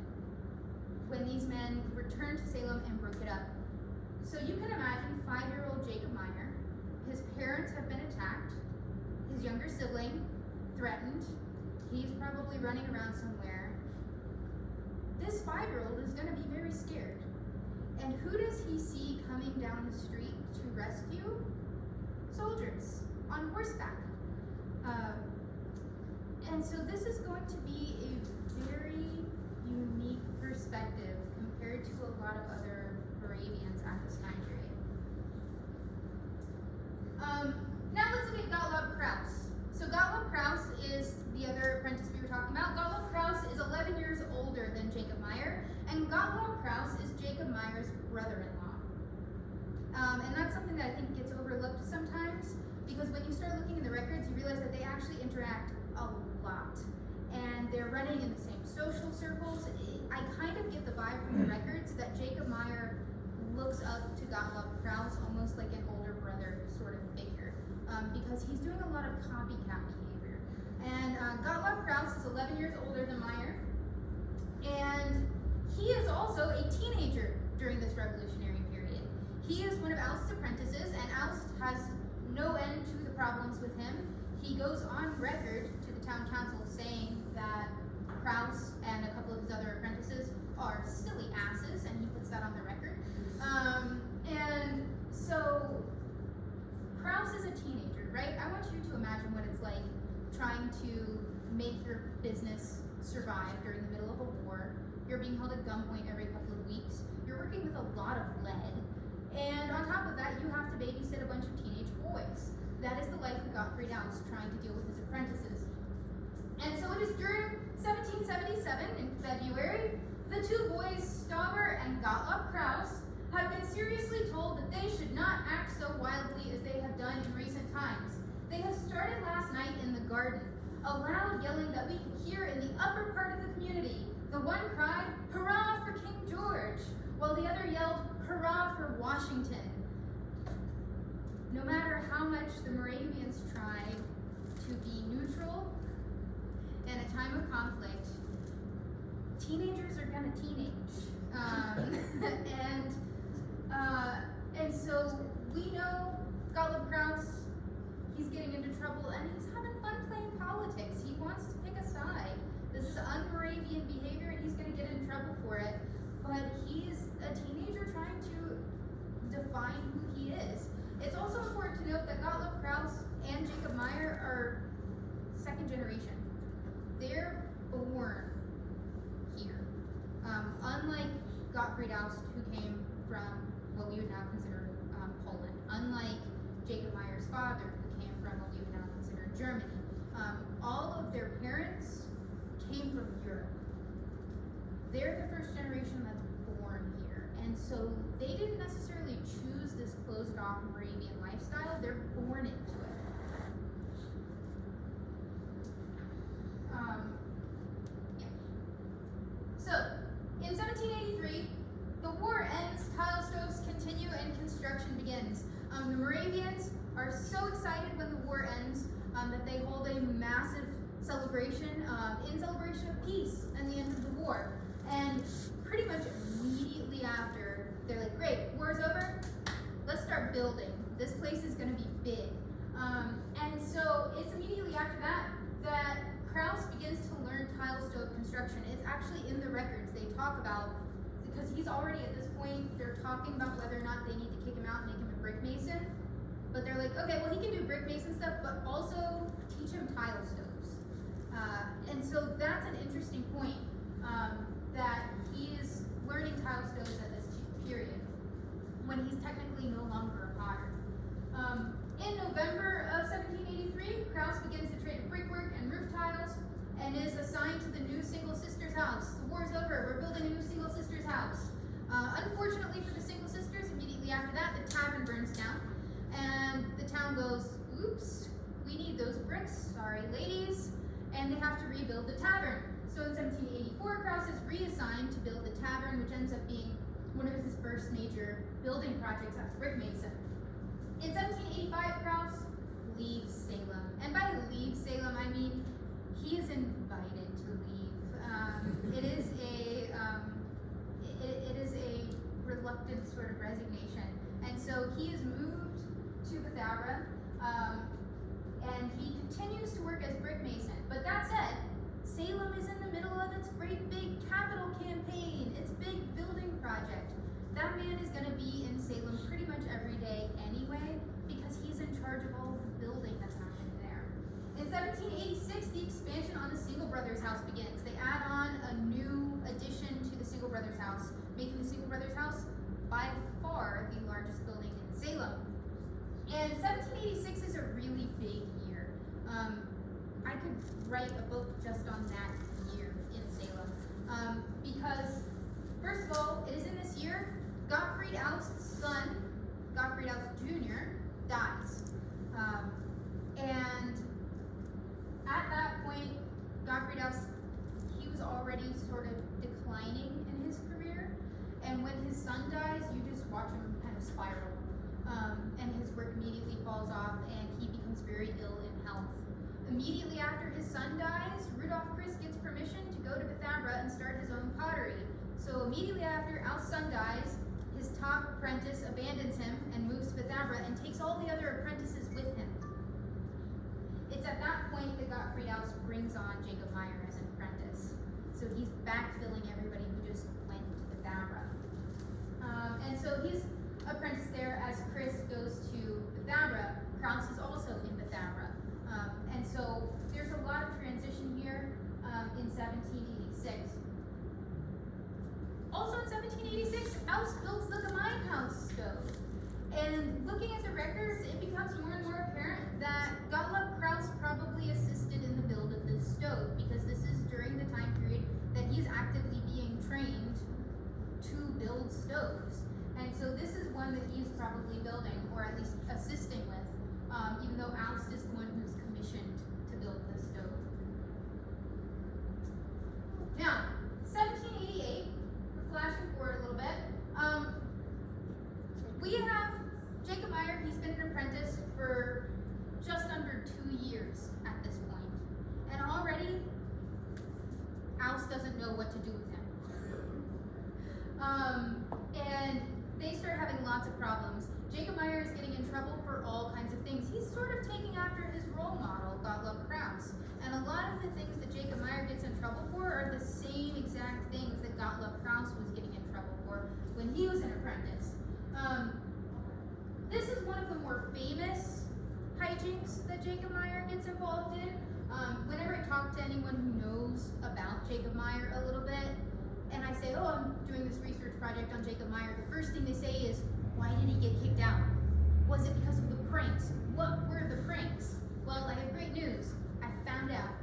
When these men returned to Salem and broke it up. So you can imagine 5-year-old Jacob Meyer, his parents have been attacked, his younger sibling threatened, he's probably running around somewhere. This 5-year-old is going to be very scared. And who does he see coming down the street to rescue soldiers on horseback. And so this is going to be a very unique perspective compared to a lot of other Moravians at this time period. Now let's look at Gottlob Kraus. So Gottlob Kraus is the other apprentice we were talking about. Gottlob Kraus is 11 years older than Jacob Meyer, and Gottlob Kraus is Jacob Meyer's brother-in-law. And that's something that I think gets overlooked sometimes, because when you start looking in the records, you realize that they actually interact a lot. And they're running in the same social circles. I kind of get the vibe from the records that Jacob Meyer looks up to Gottlob Kraus almost like an older brother sort of figure, because he's doing a lot of copycat behavior. And Gottlob Kraus is 11 years older than Meyer, and he is also a teenager during this revolutionary period. He is one of Aust's apprentices, and Aust has no end to the problems with him. He goes on record to the town council saying that Kraus and a couple of his other apprentices are silly asses, and he puts that on the record. And so Kraus is a teenager, right? I want you to imagine what it's like trying to make your business survive during the middle of a war. You're being held at gunpoint every couple of weeks. You're working with a lot of lead. And on top of that, you have to babysit a bunch of teenage boys. That is the life of Gottfried Aust trying to deal with his apprentices. And so it is during 1777, in February, the two boys, Stauber and Gottlob Kraus, have been seriously told that they should not act so wildly as they have done in recent times. They have started last night in the garden, a loud yelling that we could hear in the upper part of the community. The one cried, "Hurrah for King George," while the other yelled, "Hurrah for Washington." No matter how much the Moravians try to be neutral in a time of conflict, teenagers are gonna teenage. And so we know Gottlob Kraus, he's getting into trouble and he's having fun playing politics. He wants to pick a side. This is un-Moravian behavior and he's gonna get in trouble for it. But he's a teenager trying to define who he is. It's also important to note that Gottlob Kraus and Jacob Meyer are second generation. They're born here. Unlike Gottfried Aust, who came from what we would now consider Poland. Unlike Jacob Meyer's father, who came from what we would now consider Germany. All of their parents came from Europe. They're the first generation that's born here. And so they didn't necessarily choose this closed-off Moravian lifestyle. They're born into it. So, in 1783, the war ends, tile stoves continue, and construction begins. The Moravians are so excited when the war ends that they hold a massive celebration in celebration of peace and the end of the war. And pretty much immediately after, they're like, great, war's over, let's start building. This place is going to be big. And so it's immediately after that Kraus begins to learn tile stove construction. It's actually in the records. They talk about, because he's already at this point, they're talking about whether or not they need to kick him out and make him a brick mason. But they're like, okay, well, he can do brick mason stuff, but also teach him tile stoves. And so that's an interesting point, that he is learning tile stoves at this period, when he's technically no longer a potter. In November of 1783, Kraus begins the trade of brickwork and roof tiles, and is assigned to the new single sister's house. The war's over, we're building a new single sister's house. Unfortunately for the single sisters, immediately after that, the tavern burns down, and the town goes, oops, we need those bricks, sorry ladies, and they have to rebuild the tavern. So in 1784, Kraus is reassigned to build the tavern, which ends up being one of his first major building projects as brick mason. In 1785, Kraus leaves Salem, and by leave Salem, I mean he is invited to leave. It is a reluctant sort of resignation, and so he is moved to Bethara, and he continues to work as brick mason. But that said, Salem is in the middle of its great big capital campaign, its big building project. That man is going to be in Salem pretty much every day anyway. charge of all the building that's happening there. In 1786, the expansion on the Single Brothers house begins. They add on a new addition to the Single Brothers house, making the Single Brothers house by far the largest building in Salem. And 1786 is a really big year. I could write a book just on that year in Salem. Because, first of all, it is in this year, Gottfried Aust's son, Gottfried Aust Jr., dies. And at that point, Gottfried Aust, he was already sort of declining in his career. And when his son dies, you just watch him kind of spiral. And his work immediately falls off, and he becomes very ill in health. Immediately after his son dies, Rudolf Chris gets permission to go to Pythagoras and start his own pottery. So immediately after Aust's son dies, his top apprentice abandons him and moves to Pythagoras and takes all the other apprentices with him. It's at that point that Gottfried Aust brings on Jacob Meyer as an apprentice. So he's backfilling everybody who just went to Pythagoras. And so he's apprenticed there as Chris goes to Pythagoras. Kraus is also in Pythagoras. And so there's a lot of transition here in 1786. Also in 1786, Aust builds the Gemeinhaus stove. And looking at the records, it becomes more and more apparent that Gottlob Kraus probably assisted in the build of this stove, because this is during the time period that he's actively being trained to build stoves. And so this is one that he's probably building, or at least assisting with, even though Aust is the one who's commissioned to build this stove. Now, 1788, we're flashing forward a little bit. We have Jacob Meyer. He's been an apprentice for just under 2 years at this point. And already, Aust doesn't know what to do with him. And they start having lots of problems. Jacob Meyer is getting in trouble for all kinds of things. He's sort of taking after his role model, Gottlob Kraus. And a lot of the things that Jacob Meyer gets in trouble for are the same exact things that Gottlob Kraus was getting in trouble for when he was an apprentice. This is one of the more famous hijinks that Jacob Meyer gets involved in. Whenever I talk to anyone who knows about Jacob Meyer a little bit, and I say, oh, I'm doing this research project on Jacob Meyer, the first thing they say is, why did he get kicked out? Was it because of the pranks? What were the pranks? Well, I have great news. I found out.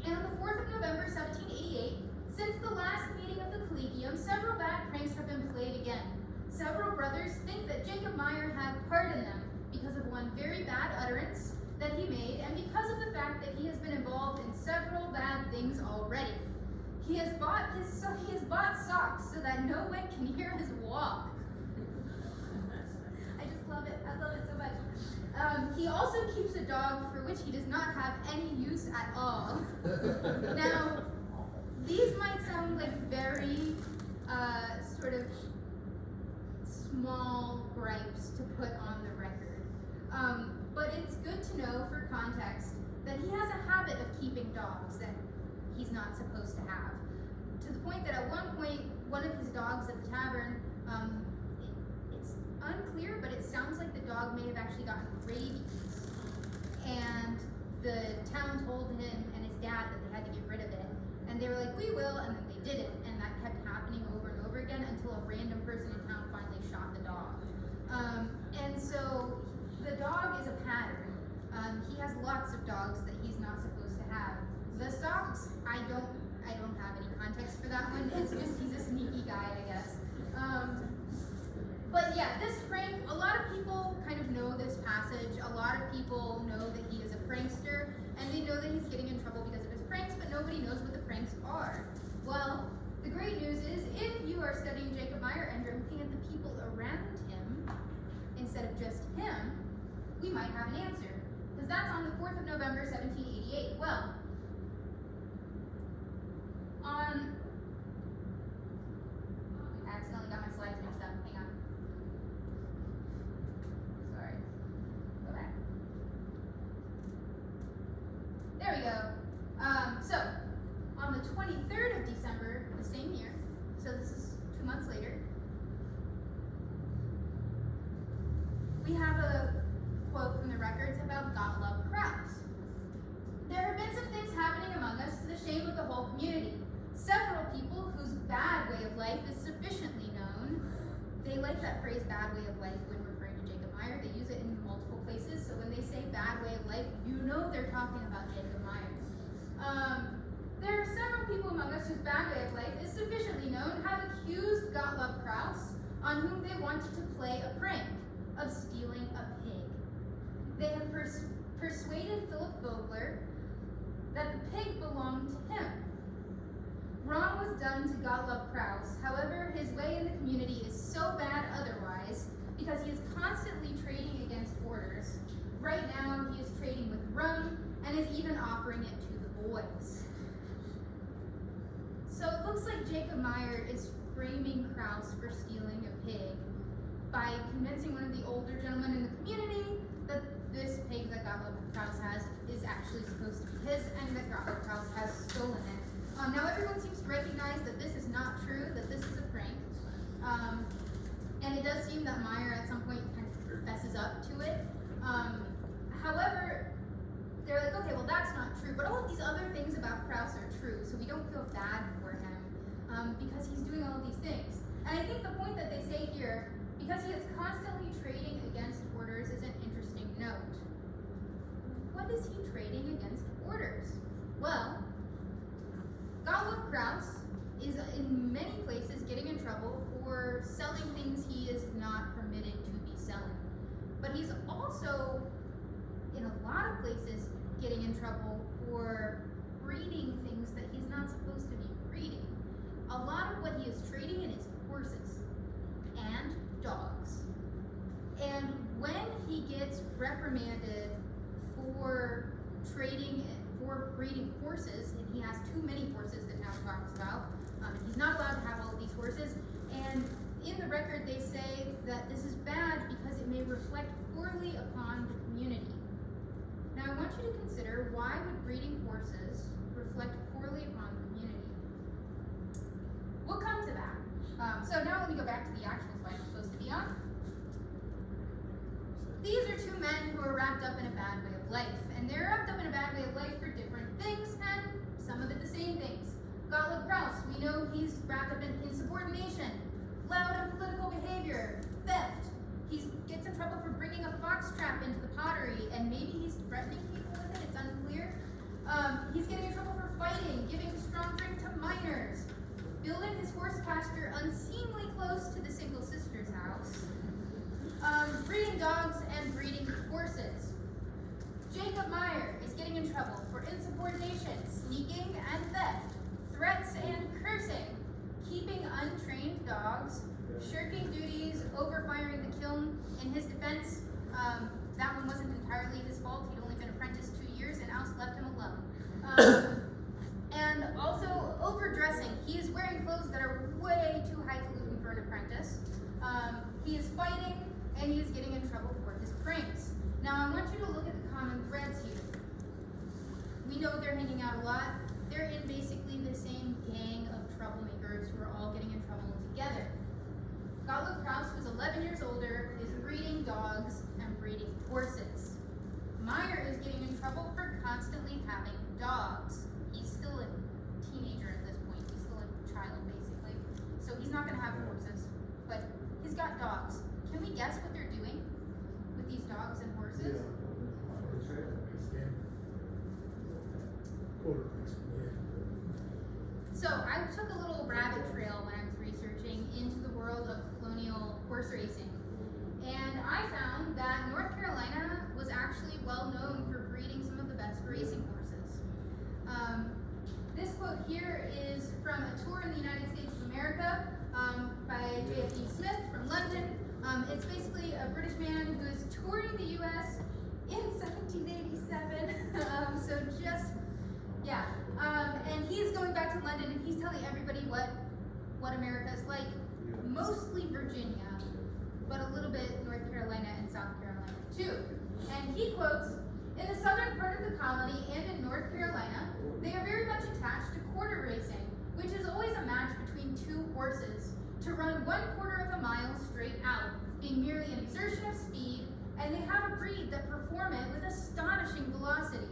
And on the 4th of November, 1788, since the last meeting of the Collegium, several bad pranks have been played again. Several brothers think that Jacob Meyer had part in them because of one very bad utterance that he made, and because of the fact that he has been involved in several bad things already. He has bought socks so that no one can hear his walk. I just love it. I love it so much. He also keeps a dog for which he does not have any use at all. Now, these might sound like very sort of small gripes to put on the record. But it's good to know for context that he has a habit of keeping dogs that he's not supposed to have. To the point that at one point, one of his dogs at the tavern, it's unclear, but it sounds like the dog may have actually gotten rabies. And the town told him and his dad that they had to get rid of it. And they were like, we will, and then they didn't. And that kept happening over and over again until a random person in town finally shot the dog. And so the dog is a pattern. He has lots of dogs that he's not supposed to have. The socks, I don't have any context for that one. It's just he's a sneaky guy, I guess. But yeah, this prank, a lot of people kind of know this passage. A lot of people know that he is a prankster, and they know that he's getting in trouble because of his pranks, but nobody knows what the pranks are. Well, the great news is, if you are studying Jacob Meyer and you're looking at the people around him, instead of just him, we might have an answer. Because that's on the 4th of November, 1788. Well, I accidentally got my slides mixed up. Hang on. Sorry. Go back. There we go. So, on the 23rd of December, the same year, so this is 2 months later, we have a quote from the records about Gottlob Krause. There have been some things happening among us to the shame of the whole community. Several people whose bad way of life is sufficiently known. They like that phrase, bad way of life, when referring to Jacob Meyer. They use it in multiple places, so when they say bad way of life, you know they're talking about Jacob Meyer. There are several people among us whose bad way of life is sufficiently known have accused Gottlob Krause, on whom they wanted to play a prank, of stealing a pig. They have persuaded Philip Vogler that the pig belonged to him. Wrong was done to Gottlob Krause. However, his way in the community is so bad otherwise because he is constantly trading against orders. Right now, he is trading with rum and is even offering it to the boys. So it looks like Jacob Meyer is framing Krause for stealing a pig by convincing one of the older gentlemen in the community that this pig that Gottlob Krause has is actually supposed to be his and that Gottlob Krause has stolen it. Now everyone seems to recognize that this is not true, that this is a prank. And it does seem that Meyer at some point kind of fesses up to it. However, they're like, okay, well that's not true, but all of these other things about Krause are true, so we don't feel bad for him because he's doing all of these things. And I think the point that they say here, because he is constantly trading against orders, is an interesting note. What is he trading against orders? Well, Gottlob Krause is in many places getting in trouble for selling things he is not permitted to be selling. But he's also, in a lot of places, getting in trouble for breeding things that he's not supposed to be breeding. A lot of what he is trading in is horses and dogs. And when he gets reprimanded for breeding horses, and he has too many horses that now talks about, and he's not allowed to have all of these horses, and in the record they say that this is bad because it may reflect poorly upon the community. Now I want you to consider, why would breeding horses reflect poorly upon the community? We'll come to that. So now let me go back to the actual slide I'm supposed to be on. These are two men who are wrapped up in a bad way of life, and they're wrapped up in a bad way of life for different things, and some of it the same things. Gottlob Krause, we know he's wrapped up in insubordination, loud and political behavior, theft. He gets in trouble for bringing a fox trap into the pottery, and maybe he's threatening people with it, it's unclear. He's getting in trouble for fighting, giving strong drink to minors, building his horse pasture unseemly close to the single sister's house, breeding dogs and breeding horses. Jacob Meyer is getting in trouble for insubordination, sneaking and theft, threats and cursing, keeping untrained dogs, shirking duties, overfiring the kiln. In his defense, that one wasn't entirely his fault. He'd only been apprenticed 2 years and Oust left him alone. And also overdressing. He is wearing clothes that are way too highfalutin for an apprentice. He is fighting, and he is getting in trouble for his pranks. Now I want you to look at the common threads here. We know they're hanging out a lot. They're in basically the same gang of troublemakers who are all getting in trouble together. Gottlob Krause was 11 years older, is breeding dogs and breeding horses. Meyer is getting in trouble for constantly having dogs. He's still a teenager at this point. He's still a child, basically. So he's not going to have horses, but he's got dogs. Can we guess what they're doing with these dogs and horses? So I took a little rabbit trail when I was researching into the world of colonial horse racing. And I found that North Carolina was actually well known for breeding some of the best racing horses. This quote here is from a tour in the United States of America by J.F.D. Smith from London. It's basically a British man who is touring the U.S. in 1787. And he's going back to London and he's telling everybody what America is like. Mostly Virginia, but a little bit North Carolina and South Carolina too. And he quotes, "In the southern part of the colony and in North Carolina, they are very much attached to quarter racing, which is always a match between two horses, to run 1/4 of a mile straight out, being merely an exertion of speed And they have a breed that perform it with astonishing velocity,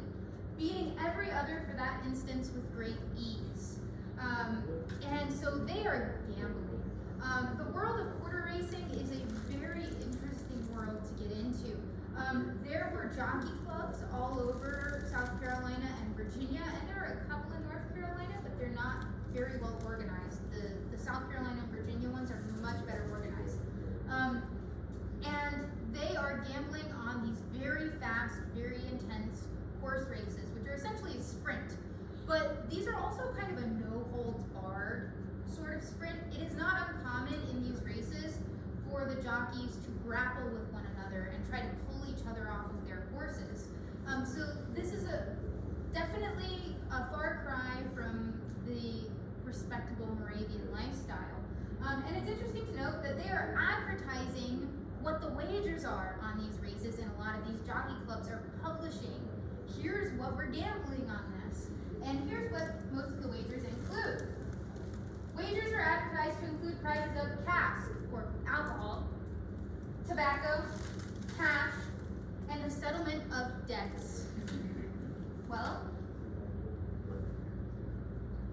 beating every other for that instance with great ease. And so they are gambling. The world of quarter racing is a very interesting world to get into. There were jockey clubs all over South Carolina and Virginia, and there are a couple in North Carolina, but they're not very well organized. The South Carolina and Virginia ones are much better organized. And they are gambling on these very fast, very intense horse races, which are essentially a sprint. But these are also kind of a no-holds-barred sort of sprint. It is not uncommon in these races for the jockeys to grapple with one another and try to pull each other off of their horses. So this is definitely a far cry from the respectable Moravian lifestyle. And it's interesting to note that they are advertising what the wagers are on these races, and a lot of these jockey clubs are publishing, here's what we're gambling on this, and here's what most of the wagers include. Wagers are advertised to include prizes of cask, or alcohol, tobacco, cash, and the settlement of debts. Well,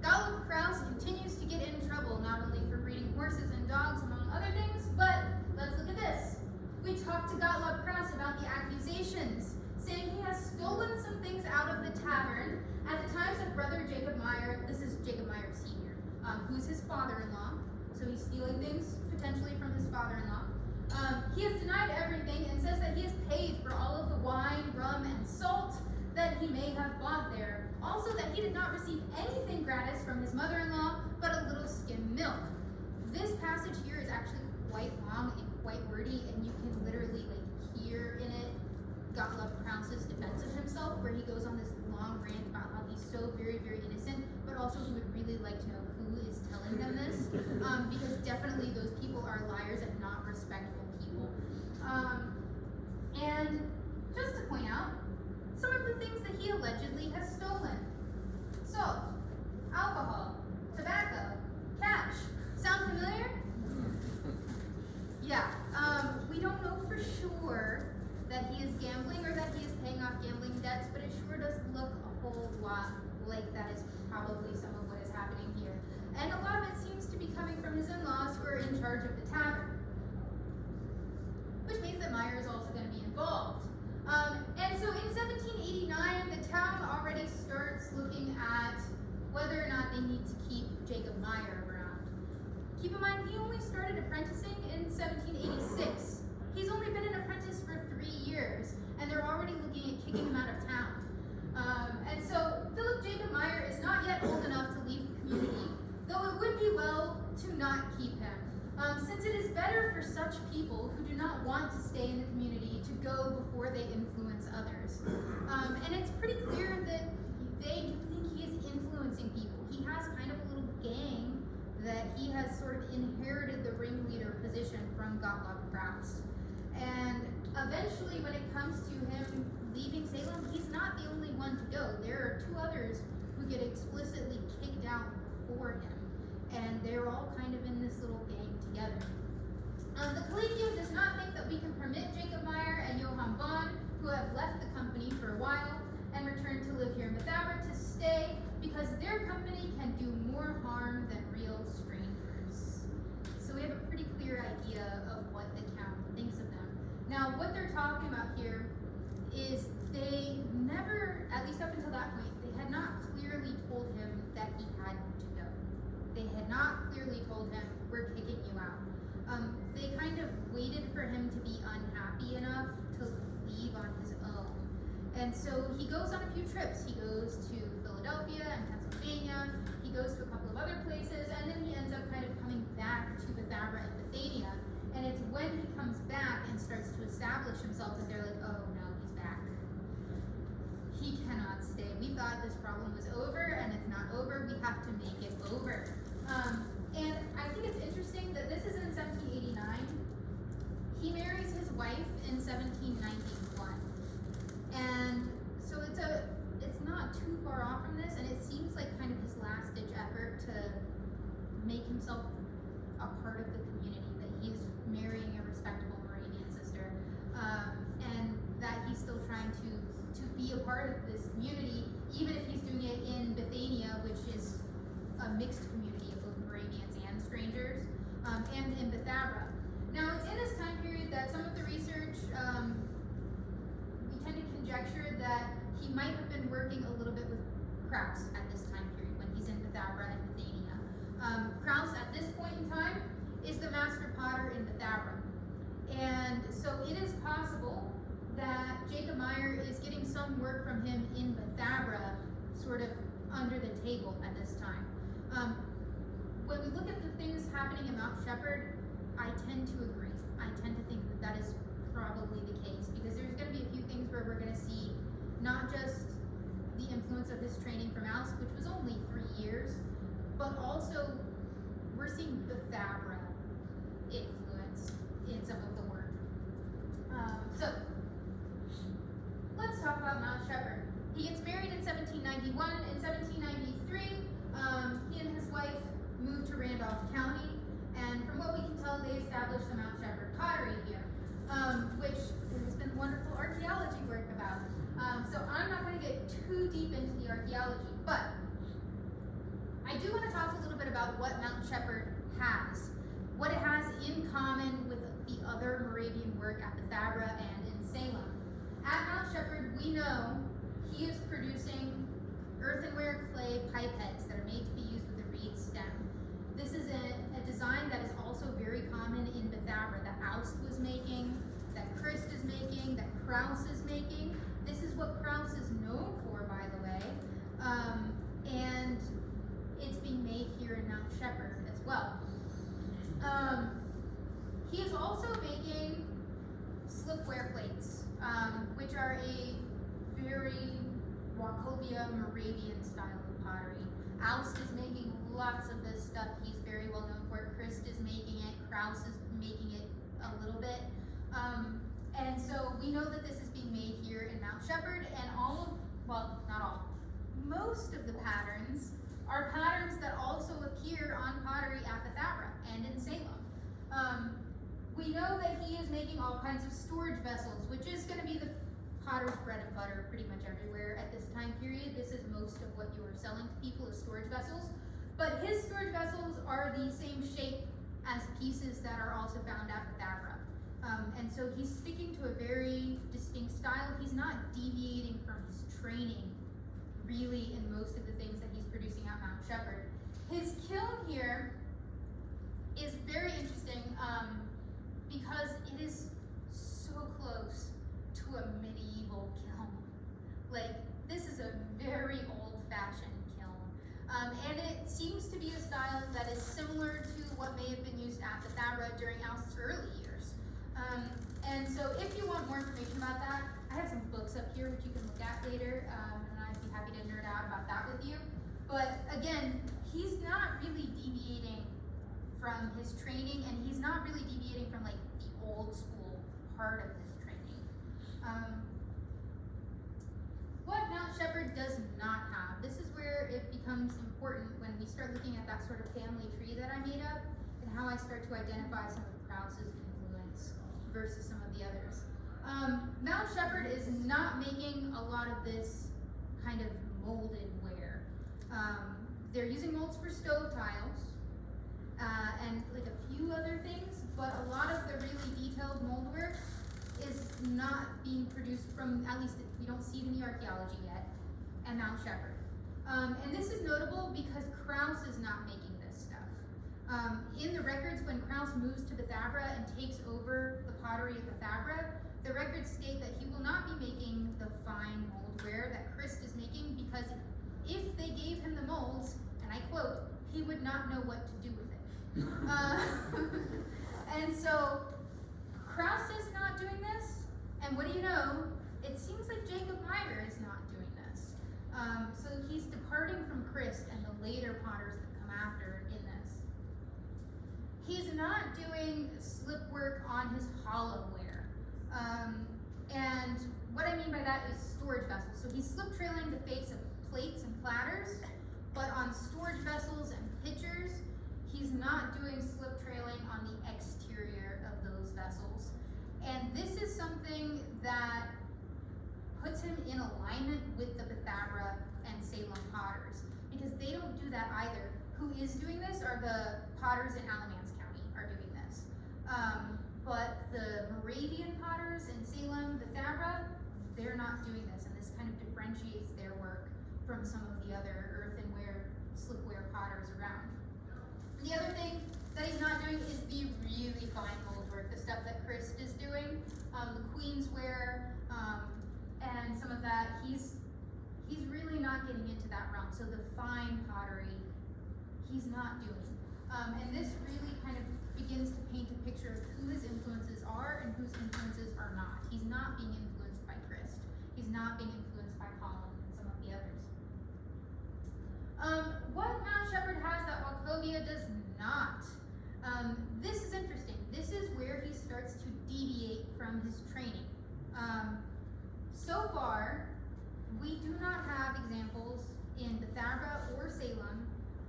Gottlob Krause continues to get in trouble, not only for breeding horses and dogs, among other things, but let's look at this. We talked to Gottlob Krause about the accusations, saying he has stolen some things out of the tavern at the times of brother Jacob Meyer. This is Jacob Meyer Sr., who's his father-in-law, so he's stealing things potentially from his father-in-law. He has denied everything and says that he has paid for all of the wine, rum, and salt that he may have bought there. Also that he did not receive anything gratis from his mother-in-law, but a little skim milk. This passage here is actually quite long and quite wordy, and you can literally hear in it Gottlob Krause's defense of himself, where he goes on this long rant about how he's so very, very innocent, but also he would really like to know who is telling them this, because definitely those people are liars and not respectable people. And just to point out, some of the things that he allegedly has stolen. Salt, alcohol, tobacco, cash. Sound familiar? Yeah, we don't know for sure that he is gambling or that he is paying off gambling debts, but it sure does look a whole lot like that is probably some of what is happening here. And a lot of it seems to be coming from his in-laws who are in charge of the tavern, which means that Meyer is also going to be involved. And so in 1789, the town already starts looking at whether or not they need to keep Jacob Meyer around. Keep in mind, he only started apprenticing in 1786. He's only been an apprentice for 3 years, and they're already looking at kicking him out of town. And so Philip Jacob Meyer is not yet old enough to leave the community, though it would be well to not keep him, since it is better for such people who do not want to stay in the community to go before they influence others. And it's pretty clear that they do think he is influencing people. He has kind of a little gang that he has sort of inherited the ringleader position from Gottlob Krause. And eventually, when it comes to him leaving Salem, he's not the only one to go. There are 2 others who get explicitly kicked out before him. And they're all kind of in this little gang together. The Collegium does not think that we can permit Jacob Meyer and Johann Bond, who have left the company for a while and returned to live here in Bethabara, to stay because their company can do more harm than real strangers. So we have a pretty clear idea of what the count thinks of them. Now, what they're talking about here is they never, at least up until that point, they had not clearly told him that he had to go. They had not clearly told him, we're kicking you out. They kind of waited for him to be unhappy enough to leave on his own. And so he goes on a few trips. He goes to Philadelphia and Pennsylvania. He goes to a couple of other places, and then he ends up kind of coming back to Bethabara and Bethania. And it's when he comes back and starts to establish himself that they're like, oh no, he's back. He cannot stay. We thought this problem was over, and it's not over. We have to make it over. And I think it's interesting that this is in 1789. He marries his wife in 1791. And so it's not too far off from this, and it seems like kind of his last-ditch effort to make himself a part of the community, that he's marrying a respectable Moravian sister. mixed community of both Moravians and strangers, and in Bethabara. Now, it's in this time period that some of the research, we tend to conjecture that he might have been working a little bit with Kraus at this time period when he's in Bethabara and Bethania. Kraus at this point in time is the master potter in Bethabara. And so it is possible that Jacob Meyer is getting some work from him in Bethabara sort of under the table at this time. When we look at the things happening in Mount Shepherd, I tend to agree. I tend to think that that is probably the case, because there's going to be a few things where we're going to see not just the influence of his training from Aus, which was only 3 years, but also we're seeing Bethabara influence in some of the work. So let's talk about Mount Shepherd. He gets married in 1791. In 1793, he and his wife moved to Randolph County, and from what we can tell, they established the Mount Shepherd pottery here, which there has been wonderful archaeology work about. So I'm not going to get too deep into the archaeology, but I do want to talk a little bit about what Mount Shepherd has, what it has in common with the other Moravian work at Bethabara and in Salem. At Mount Shepherd, we know he is producing earthenware clay pipettes that are made to be used with a reed stem. This is a design that is also very common in Bethabara, that Aust was making, that Christ is making, that Kraus is making. This is what Kraus is known for, by the way, and it's being made here in Mount Shepherd as well. He is also making slipware plates, which are a very Wachovia Moravian style of pottery. Aust is making lots of this stuff. He's very well known for it. Christ is making it. Kraus is making it a little bit. And so we know that this is being made here in Mount Shepherd, and well, not all, most of the patterns are patterns that also appear on pottery at Bethabara and in Salem. We know that he is making all kinds of storage vessels, which is going to be the potter's bread and butter pretty much everywhere at this time period. This is most of what you are selling to people is storage vessels. But his storage vessels are the same shape as pieces that are also found at Bethabara. And so he's sticking to a very distinct style. He's not deviating from his training, really, in most of the things that he's producing at Mount Shepherd. His kiln here is very interesting because it is so close to a medieval kiln. Like, this is a very old-fashioned kiln. And it seems to be a style that is similar to what may have been used at Bethabara during Aust's early years. And so if you want more information about that, I have some books up here which you can look at later, and I'd be happy to nerd out about that with you. But again, he's not really deviating from his training, and he's not really deviating from like the old school part of his training. What Mount Shepherd does not have, this is where it becomes important when we start looking at that sort of family tree that I made up, and how I start to identify some of Kraus's influence versus some of the others. Mount Shepherd is not making a lot of this kind of molded ware. They're using molds for stove tiles, and like a few other things, but a lot of the really detailed mold work is not being produced from, at least we don't see it in the archaeology yet, at Mount Shepherd. And this is notable because Kraus is not making this stuff. In the records, when Kraus moves to Bethabara and takes over the pottery of Bethabara, the records state that he will not be making the fine moldware that Christ is making, because if they gave him the molds, and I quote, he would not know what to do with it. And so Kraus is not doing this, and what do you know? It seems like Jacob Meyer is not doing this. So he's departing from Christ and the later potters that come after in this. He's not doing slip work on his hollowware. And what I mean by that is storage vessels. So he's slip trailing the face of plates and platters, but on storage vessels and pitchers, he's not doing slip trailing on the exterior of those vessels. And this is something that puts him in alignment with the Bethabara and Salem potters, because they don't do that either. who is doing this are the potters in Alamance County are doing this. But the Moravian potters in Salem, the Thabra, they're not doing this, and this kind of differentiates their work from some of the other earthenware, slipware potters around. The other thing that he's not doing is the really fine mold work, the stuff that Chris is doing, the Queensware, and some of that. He's really not getting into that realm. So the fine pottery, he's not doing. And this really kind of begins to paint a picture of who his influences are and whose influences are not. He's not being influenced by Christ. He's not being influenced by Colin and some of the others. What Mount Shepherd has that Wachovia does not. This is interesting. This is where he starts to deviate from his training. So far, we do not have examples in the Thabra or Salem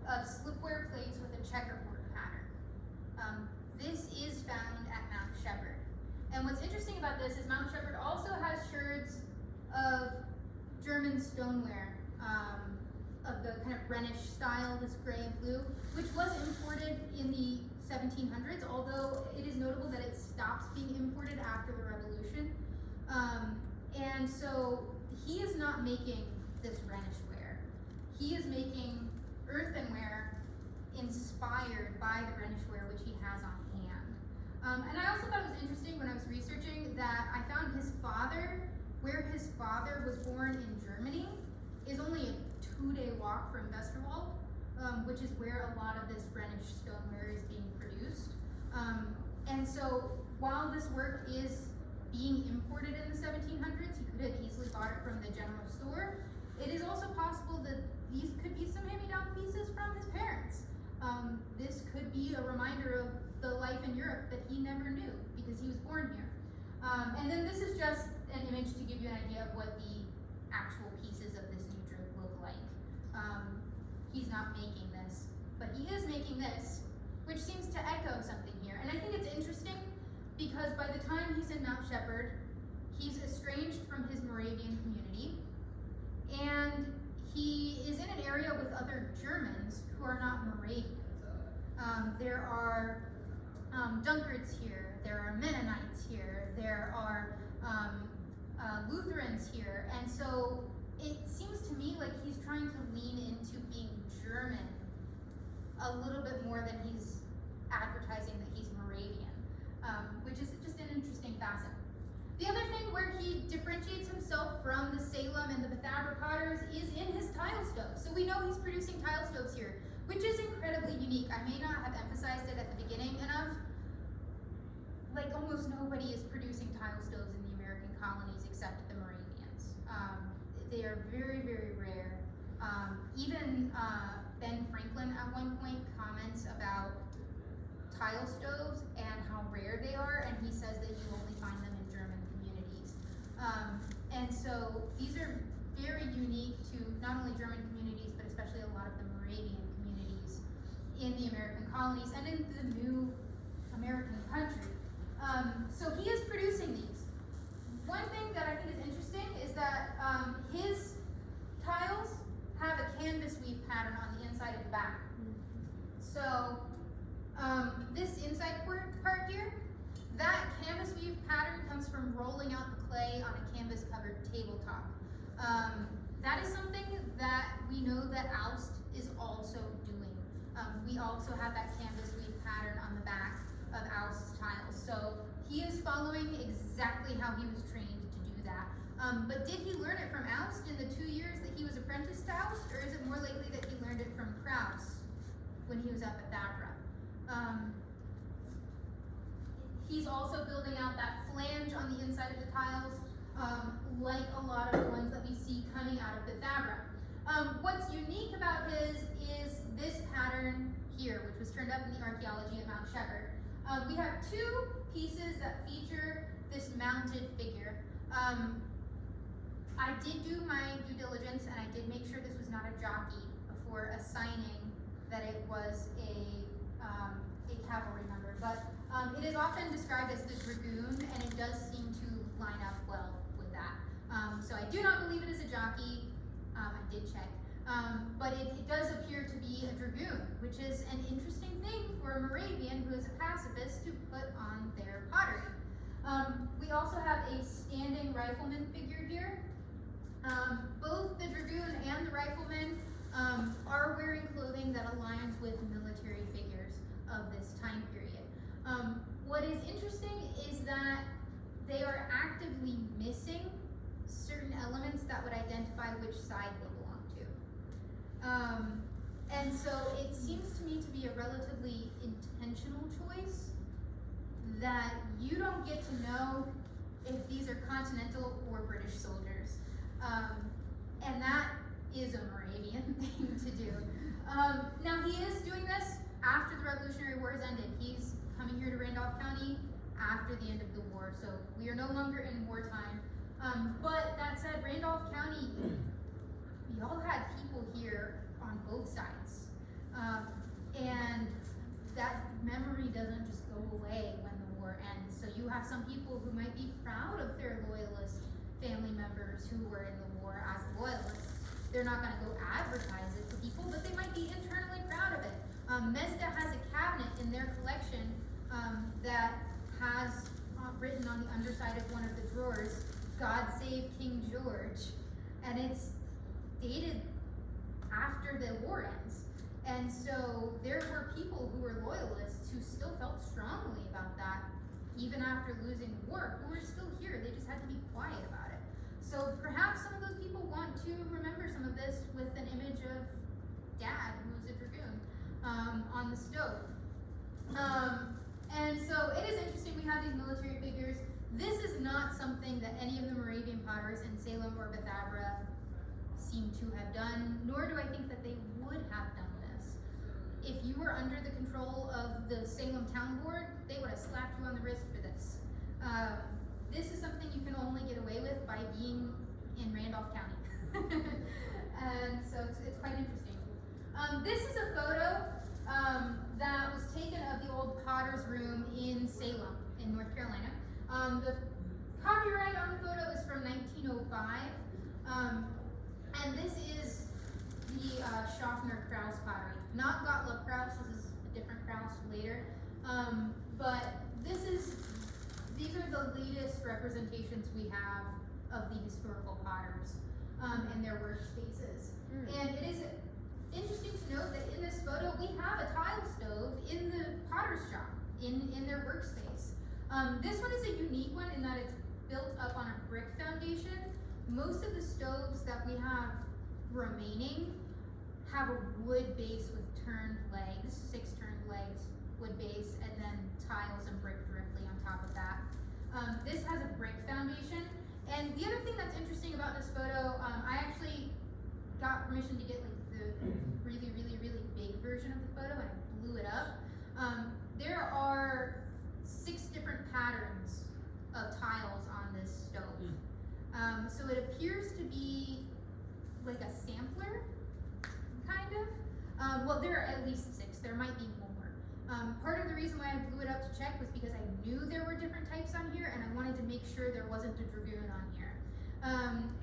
of slipware plates with a checkerboard pattern. This is found at Mount Shepherd. And what's interesting about this is Mount Shepherd also has sherds of German stoneware, of the kind of Rhenish style, this gray and blue, which was imported in the 1700s, although it is notable that it stops being imported after the Revolution. And so he is not making this Rhenish ware. He is making earthenware inspired by the Rhenish ware which he has on hand. And I also thought it was interesting when I was researching that I found his father, where his father was born in Germany, is only a 2-day walk from Westerwald, which is where a lot of this Rhenish stoneware is being produced. And so while this work is being imported in the 1700s, he could have easily bought it from the general store. It is also possible that these could be some hand-me-down pieces from his parents. This could be a reminder of the life in Europe that he never knew because he was born here. And then this is just an image to give you an idea of what the actual pieces of this new drip look like. He's not making this, but he is making this, which seems to echo something here. And I think it's interesting because by the time he's in Mount Shepherd, he's estranged from his Moravian community, and he is in an area with other Germans who are not Moravians. There are Dunkards here, there are Mennonites here, there are Lutherans here, and so it seems to me like he's trying to lean into being German a little bit more than he's advertising that he's Moravian, which is just an interesting facet. The other thing where he differentiates himself from the Salem and the Thabra potters is in his tile stoves. So we know he's producing tile stoves here, which is incredibly unique. I may not have emphasized it at the beginning enough. Like almost nobody is producing tile stoves in the American colonies except the Moravians. They are very, very rare. Even Ben Franklin at one point comments about tile stoves and how rare they are, and he says that you only find them in German communities. And so these are very unique to not only German communities, but especially a lot of the Moravian communities in the American colonies and in the new American country. So he is producing these. One thing that I think is interesting is that his tiles have a canvas weave pattern on the inside of the back. So this inside part here, that canvas weave pattern comes from rolling out the clay on a canvas covered tabletop. That is something that we know that Aust is also doing. We also have that canvas weave pattern on the back of Aust's tiles. So he is following exactly how he was trained to do that. But did he learn it from Aust in the 2 years that he was apprenticed to Aust, or is it more likely that he learned it from Kraus when he was up at Thabra? He's also building out that flange on the inside of the tiles, like a lot of the ones that we see coming out of the Thabra. What's unique about his is this pattern here, which was turned up in the archaeology at Mount Shepherd. We have 2 pieces that feature this mounted figure. I did do my due diligence, and I did make sure this was not a jockey before assigning that it was a cavalry member. But it is often described as the dragoon, and it does seem to line up well with that. So I do not believe it is a jockey. I did check. but it does appear to be a dragoon, which is an interesting thing for a Moravian who is a pacifist to put on their pottery. We also have a standing rifleman figure here. Both the dragoon and the rifleman are wearing clothing that aligns with military figures of this time period. What is interesting is that they are actively missing certain elements that would identify which side they belong to. And so it seems to me to be a relatively intentional choice that you don't get to know if these are Continental or British soldiers. And that is a Moravian thing to do. Now he is doing this after the Revolutionary War has ended. He's coming here to Randolph County after the end of the war, so we are no longer in wartime. But that said, Randolph County, we all had people here on both sides. And that memory doesn't just go away when the war ends. So you have some people who might be proud of their loyalist family members who were in the war as loyalists. They're not gonna go advertise it to people, but they might be internally proud of it. Mesda has a cabinet in their collection that has written on the underside of one of the drawers, "God Save King George," and it's dated after the war ends. And so there were people who were loyalists who still felt strongly about that, even after losing the war, who were still here. They just had to be quiet about it. So perhaps some of those people want to remember some of this with an image of Dad, who was a dragoon, on the stove. And so it is interesting, we have these military figures. This is not something that any of the Moravian potters in Salem or Bethabara seem to have done, nor do I think that they would have done this. If you were under the control of the Salem Town Board, they would have slapped you on the wrist for this. This is something you can only get away with by being in Randolph County. And so it's quite interesting. This is a photo that was taken of the old Potter's Room in Salem, in North Carolina. The copyright on the photo is from 1905. And this is the Schaffner Krause pottery. Not Gottlob Krause, this is a different Krause later. But these are the latest representations we have of the historical potters and their workspaces. And it is interesting to note that in this photo, we have a tile stove in the potter's shop, in their workspace. This one is a unique one in that it's built up on a brick foundation. Most of the stoves that we have remaining have a wood base with turned legs, 6 turned legs, wood base, and then tiles and brick directly on top of that. This has a brick foundation. And the other thing that's interesting about this photo, I actually got permission to get like the really, really, really big version of the photo, and I blew it up. There are 6 different patterns of tiles on this stove. So it appears to be like a sampler, kind of. Well, there are at least 6. There might be more. Part of the reason why I blew it up to check was because I knew there were different types on here, and I wanted to make sure there wasn't a dragoon on here.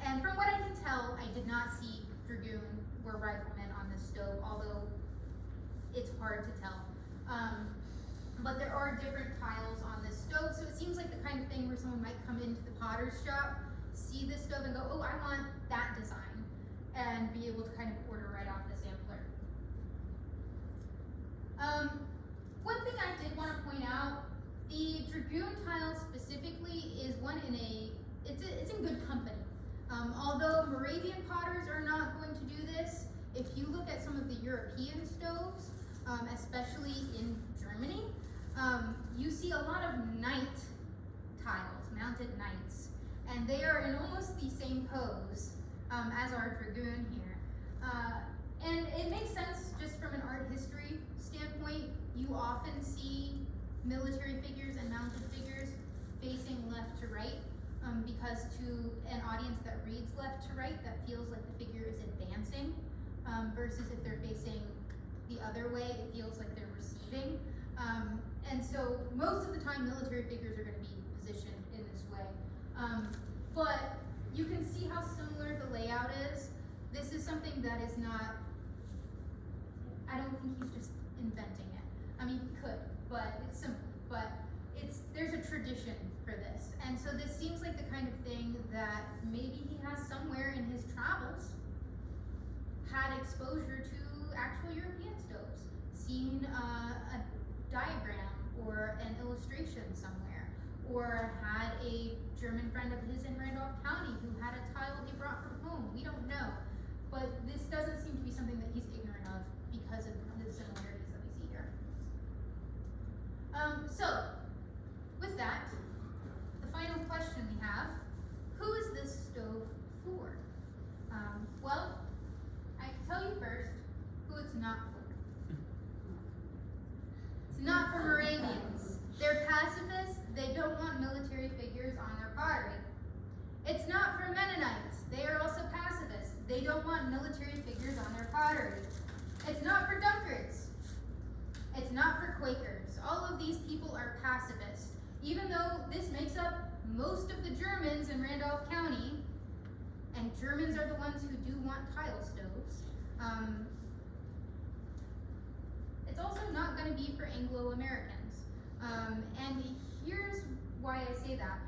And from what I can tell, I did not see dragoon or riflemen on this stove, although it's hard to tell. But there are different tiles on this stove, so it seems like the kind of thing where someone might come into the potter's shop, see this stove and go, oh, I want that design, and be able to kind of order right off the sampler. One thing I did want to point out, the dragoon tile specifically is one it's in good company. Although Moravian potters are not going to do this, if you look at some of the European stoves, especially in Germany, you see a lot of knight tiles, mounted knights, and they are in almost the same pose as our dragoon here. And it makes sense just from an art history standpoint. You often see military figures and mounted figures facing left to right, because to an audience that reads left to right, that feels like the figure is advancing, versus if they're facing the other way, it feels like they're receiving. And so most of the time military figures are going to be positioned in this way. But you can see how similar the layout is This is something that is not, I don't think he's just inventing it. I mean, he could, but it's simple, but there's a tradition for this. And so this seems like the kind of thing that maybe he has somewhere in his travels had exposure to actual European stoves, seen a diagram or an illustration somewhere, or had a German friend of his in Randolph County who had a tile he brought from home. We don't know. But this doesn't seem to be something that he's ignorant of because of the similarities that we see here. So, with that, the final question we have, who is this stove for? Well, I can tell you first who it's not for. It's not for Moravians. They're pacifists. They don't want military figures on their pottery. It's not for Mennonites. They are also pacifists. They don't want military figures on their pottery. It's not for Dunkards. It's not for Quakers. All of these people are pacifists. Even though this makes up most of the Germans in Randolph County, and Germans are the ones who do want tile stoves, it's also not going to be for Anglo-Americans. And here's why I say that.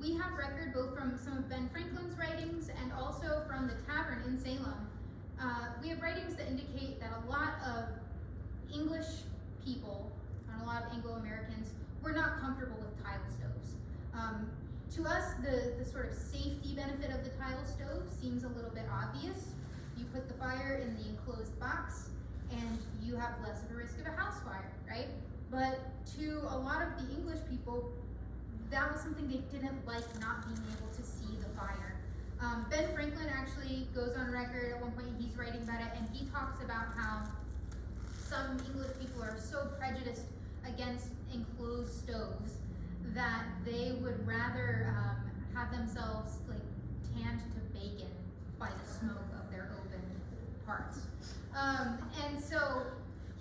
We have record both from some of Ben Franklin's writings and also from the tavern in Salem. We have writings that indicate that a lot of English people and a lot of Anglo-Americans were not comfortable with tile stoves. To us, the sort of safety benefit of the tile stove seems a little bit obvious. You put the fire in the enclosed box and you have less of a risk of a house fire, right? But to a lot of the English people, that was something they didn't like, not being able to see the fire. Ben Franklin actually goes on record at one point, he's writing about it, and he talks about how some English people are so prejudiced against enclosed stoves that they would rather have themselves like tanned to bacon by the smoke of their open parts. And so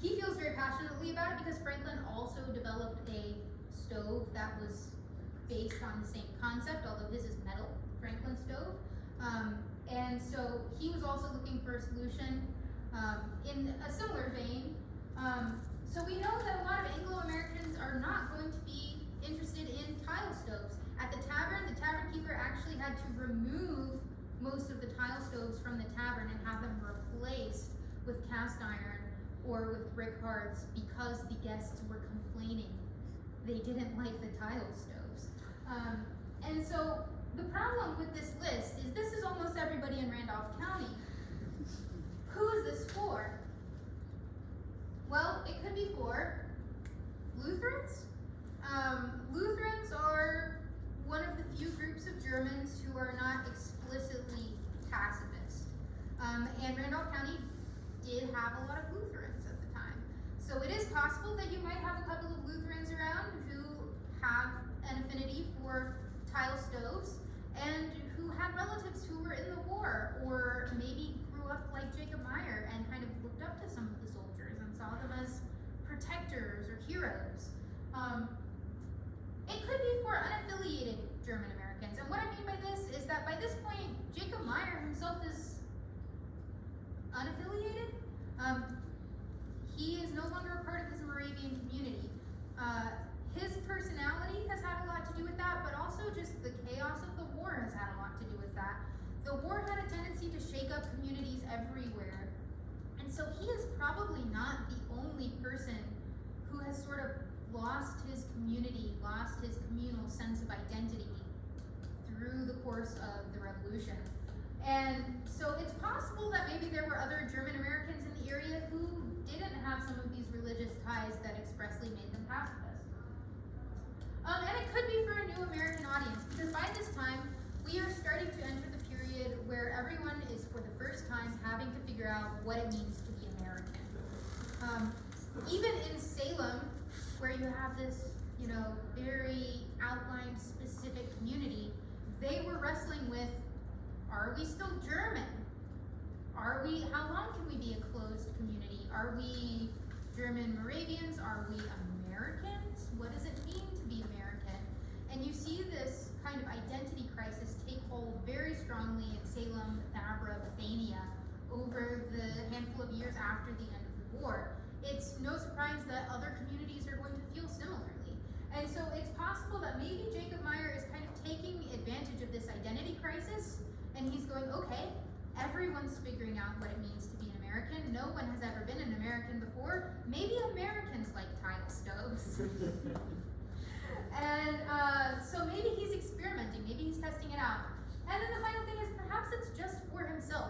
he feels very passionately about it because Franklin also developed a stove that was based on the same concept, although his is metal, Franklin's stove. And so he was also looking for a solution in a similar vein. So we know that a lot of Anglo-Americans are not going to be interested in tile stoves. At the tavern keeper actually had to remove most of the tile stoves from the tavern and have them replaced with cast iron or with brick hearths because the guests were complaining they didn't like the tile stoves. And so the problem with this list is this is almost everybody in Randolph County. Who is this for? Well, it could be for Lutherans. Lutherans are one of the few groups of Germans who are not explicitly pacifist. And Randolph County did have a lot of Lutherans at the time. So it is possible that you might have a couple of Lutherans around who have an affinity for tile stoves and who had relatives who were in the war or maybe grew up like Jacob Meyer and kind of looked up to some of the soldiers and saw them as protectors or heroes. It could be for unaffiliated German Americans. And what I mean by this is that by this point, Jacob Meyer himself is unaffiliated. He is no longer a part of his Moravian community. His personality has had a lot to do with that, but also just the chaos of the war has had a lot to do with that. The war had a tendency to shake up communities everywhere. And so he is probably not the only person who has sort of lost his community, lost his communal sense of identity through the course of the revolution. And so it's possible that maybe there were other German Americans in the area who didn't have some of these religious ties that expressly made them pacifist. And it could be for a new American audience, because by this time, we are starting to enter the period where everyone is, for the first time, having to figure out what it means to be American. Even in Salem, where you have this, very outlined, specific community, they were wrestling with, are we still German? How long can we be a closed community? Are we German Moravians? Are we Americans? What does it mean to be American? And you see this kind of identity crisis take hold very strongly in Salem, the Thabra, over the handful of years after the end of the war. It's no surprise that other communities are going to feel similarly. And so it's possible that maybe Jacob Meyer is kind of taking advantage of this identity crisis, and he's going, okay, everyone's figuring out what it means to be an American. No one has ever been an American before. Maybe Americans like tile stoves. And so maybe he's experimenting, maybe he's testing it out. And then the final thing is perhaps it's just for himself.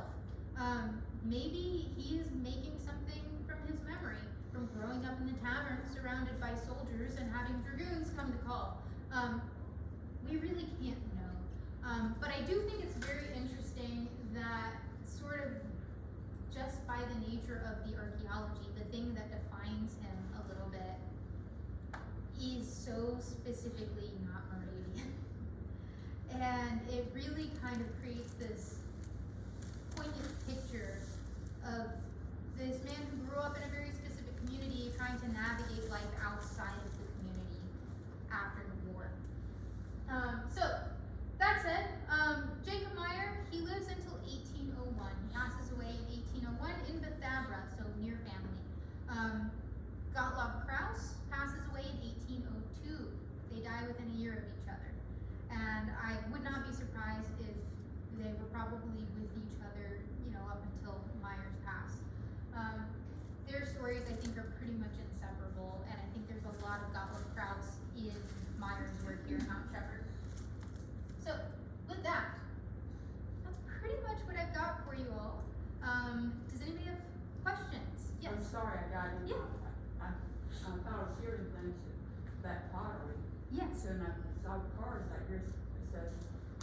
Maybe he is making something from his memory, from growing up in the tavern surrounded by soldiers and having dragoons come to call. We really can't know. But I do think it's very interesting that sort of just by the nature of the archaeology, the thing that defines him a little bit is so specifically not Moravian. And it really kind of creates this poignant picture of this man who grew up in a very specific community trying to navigate life outside of the community after the war. So, that said, Jacob Meyer, he lives until 1801. He passes away in 1801 in Bethabara, so near family. Gottlob Kraus passes away in 1802. They die within a year of each other. And I would not be surprised if they were probably with each other, you know, up until Meyer's pass. Their stories, I think, are pretty much inseparable, and I think there's a lot of Gottlob Kraus in Meyer's work here at Mount Shepherd. So, with that, that's pretty much what I've got for you all. Does anybody have questions? Yes? I'm sorry, I got in. Yeah. I thought I was hearing things about pottery. Yes. So when I saw cars like yours, so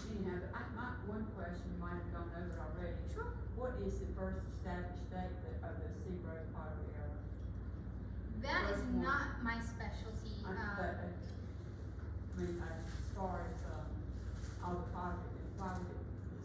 anyhow, but my one question you might have gone over already. Sure. What is the first established date of the Seagrove pottery era? That is First one. not my specialty. But, I mean, as far as all the pottery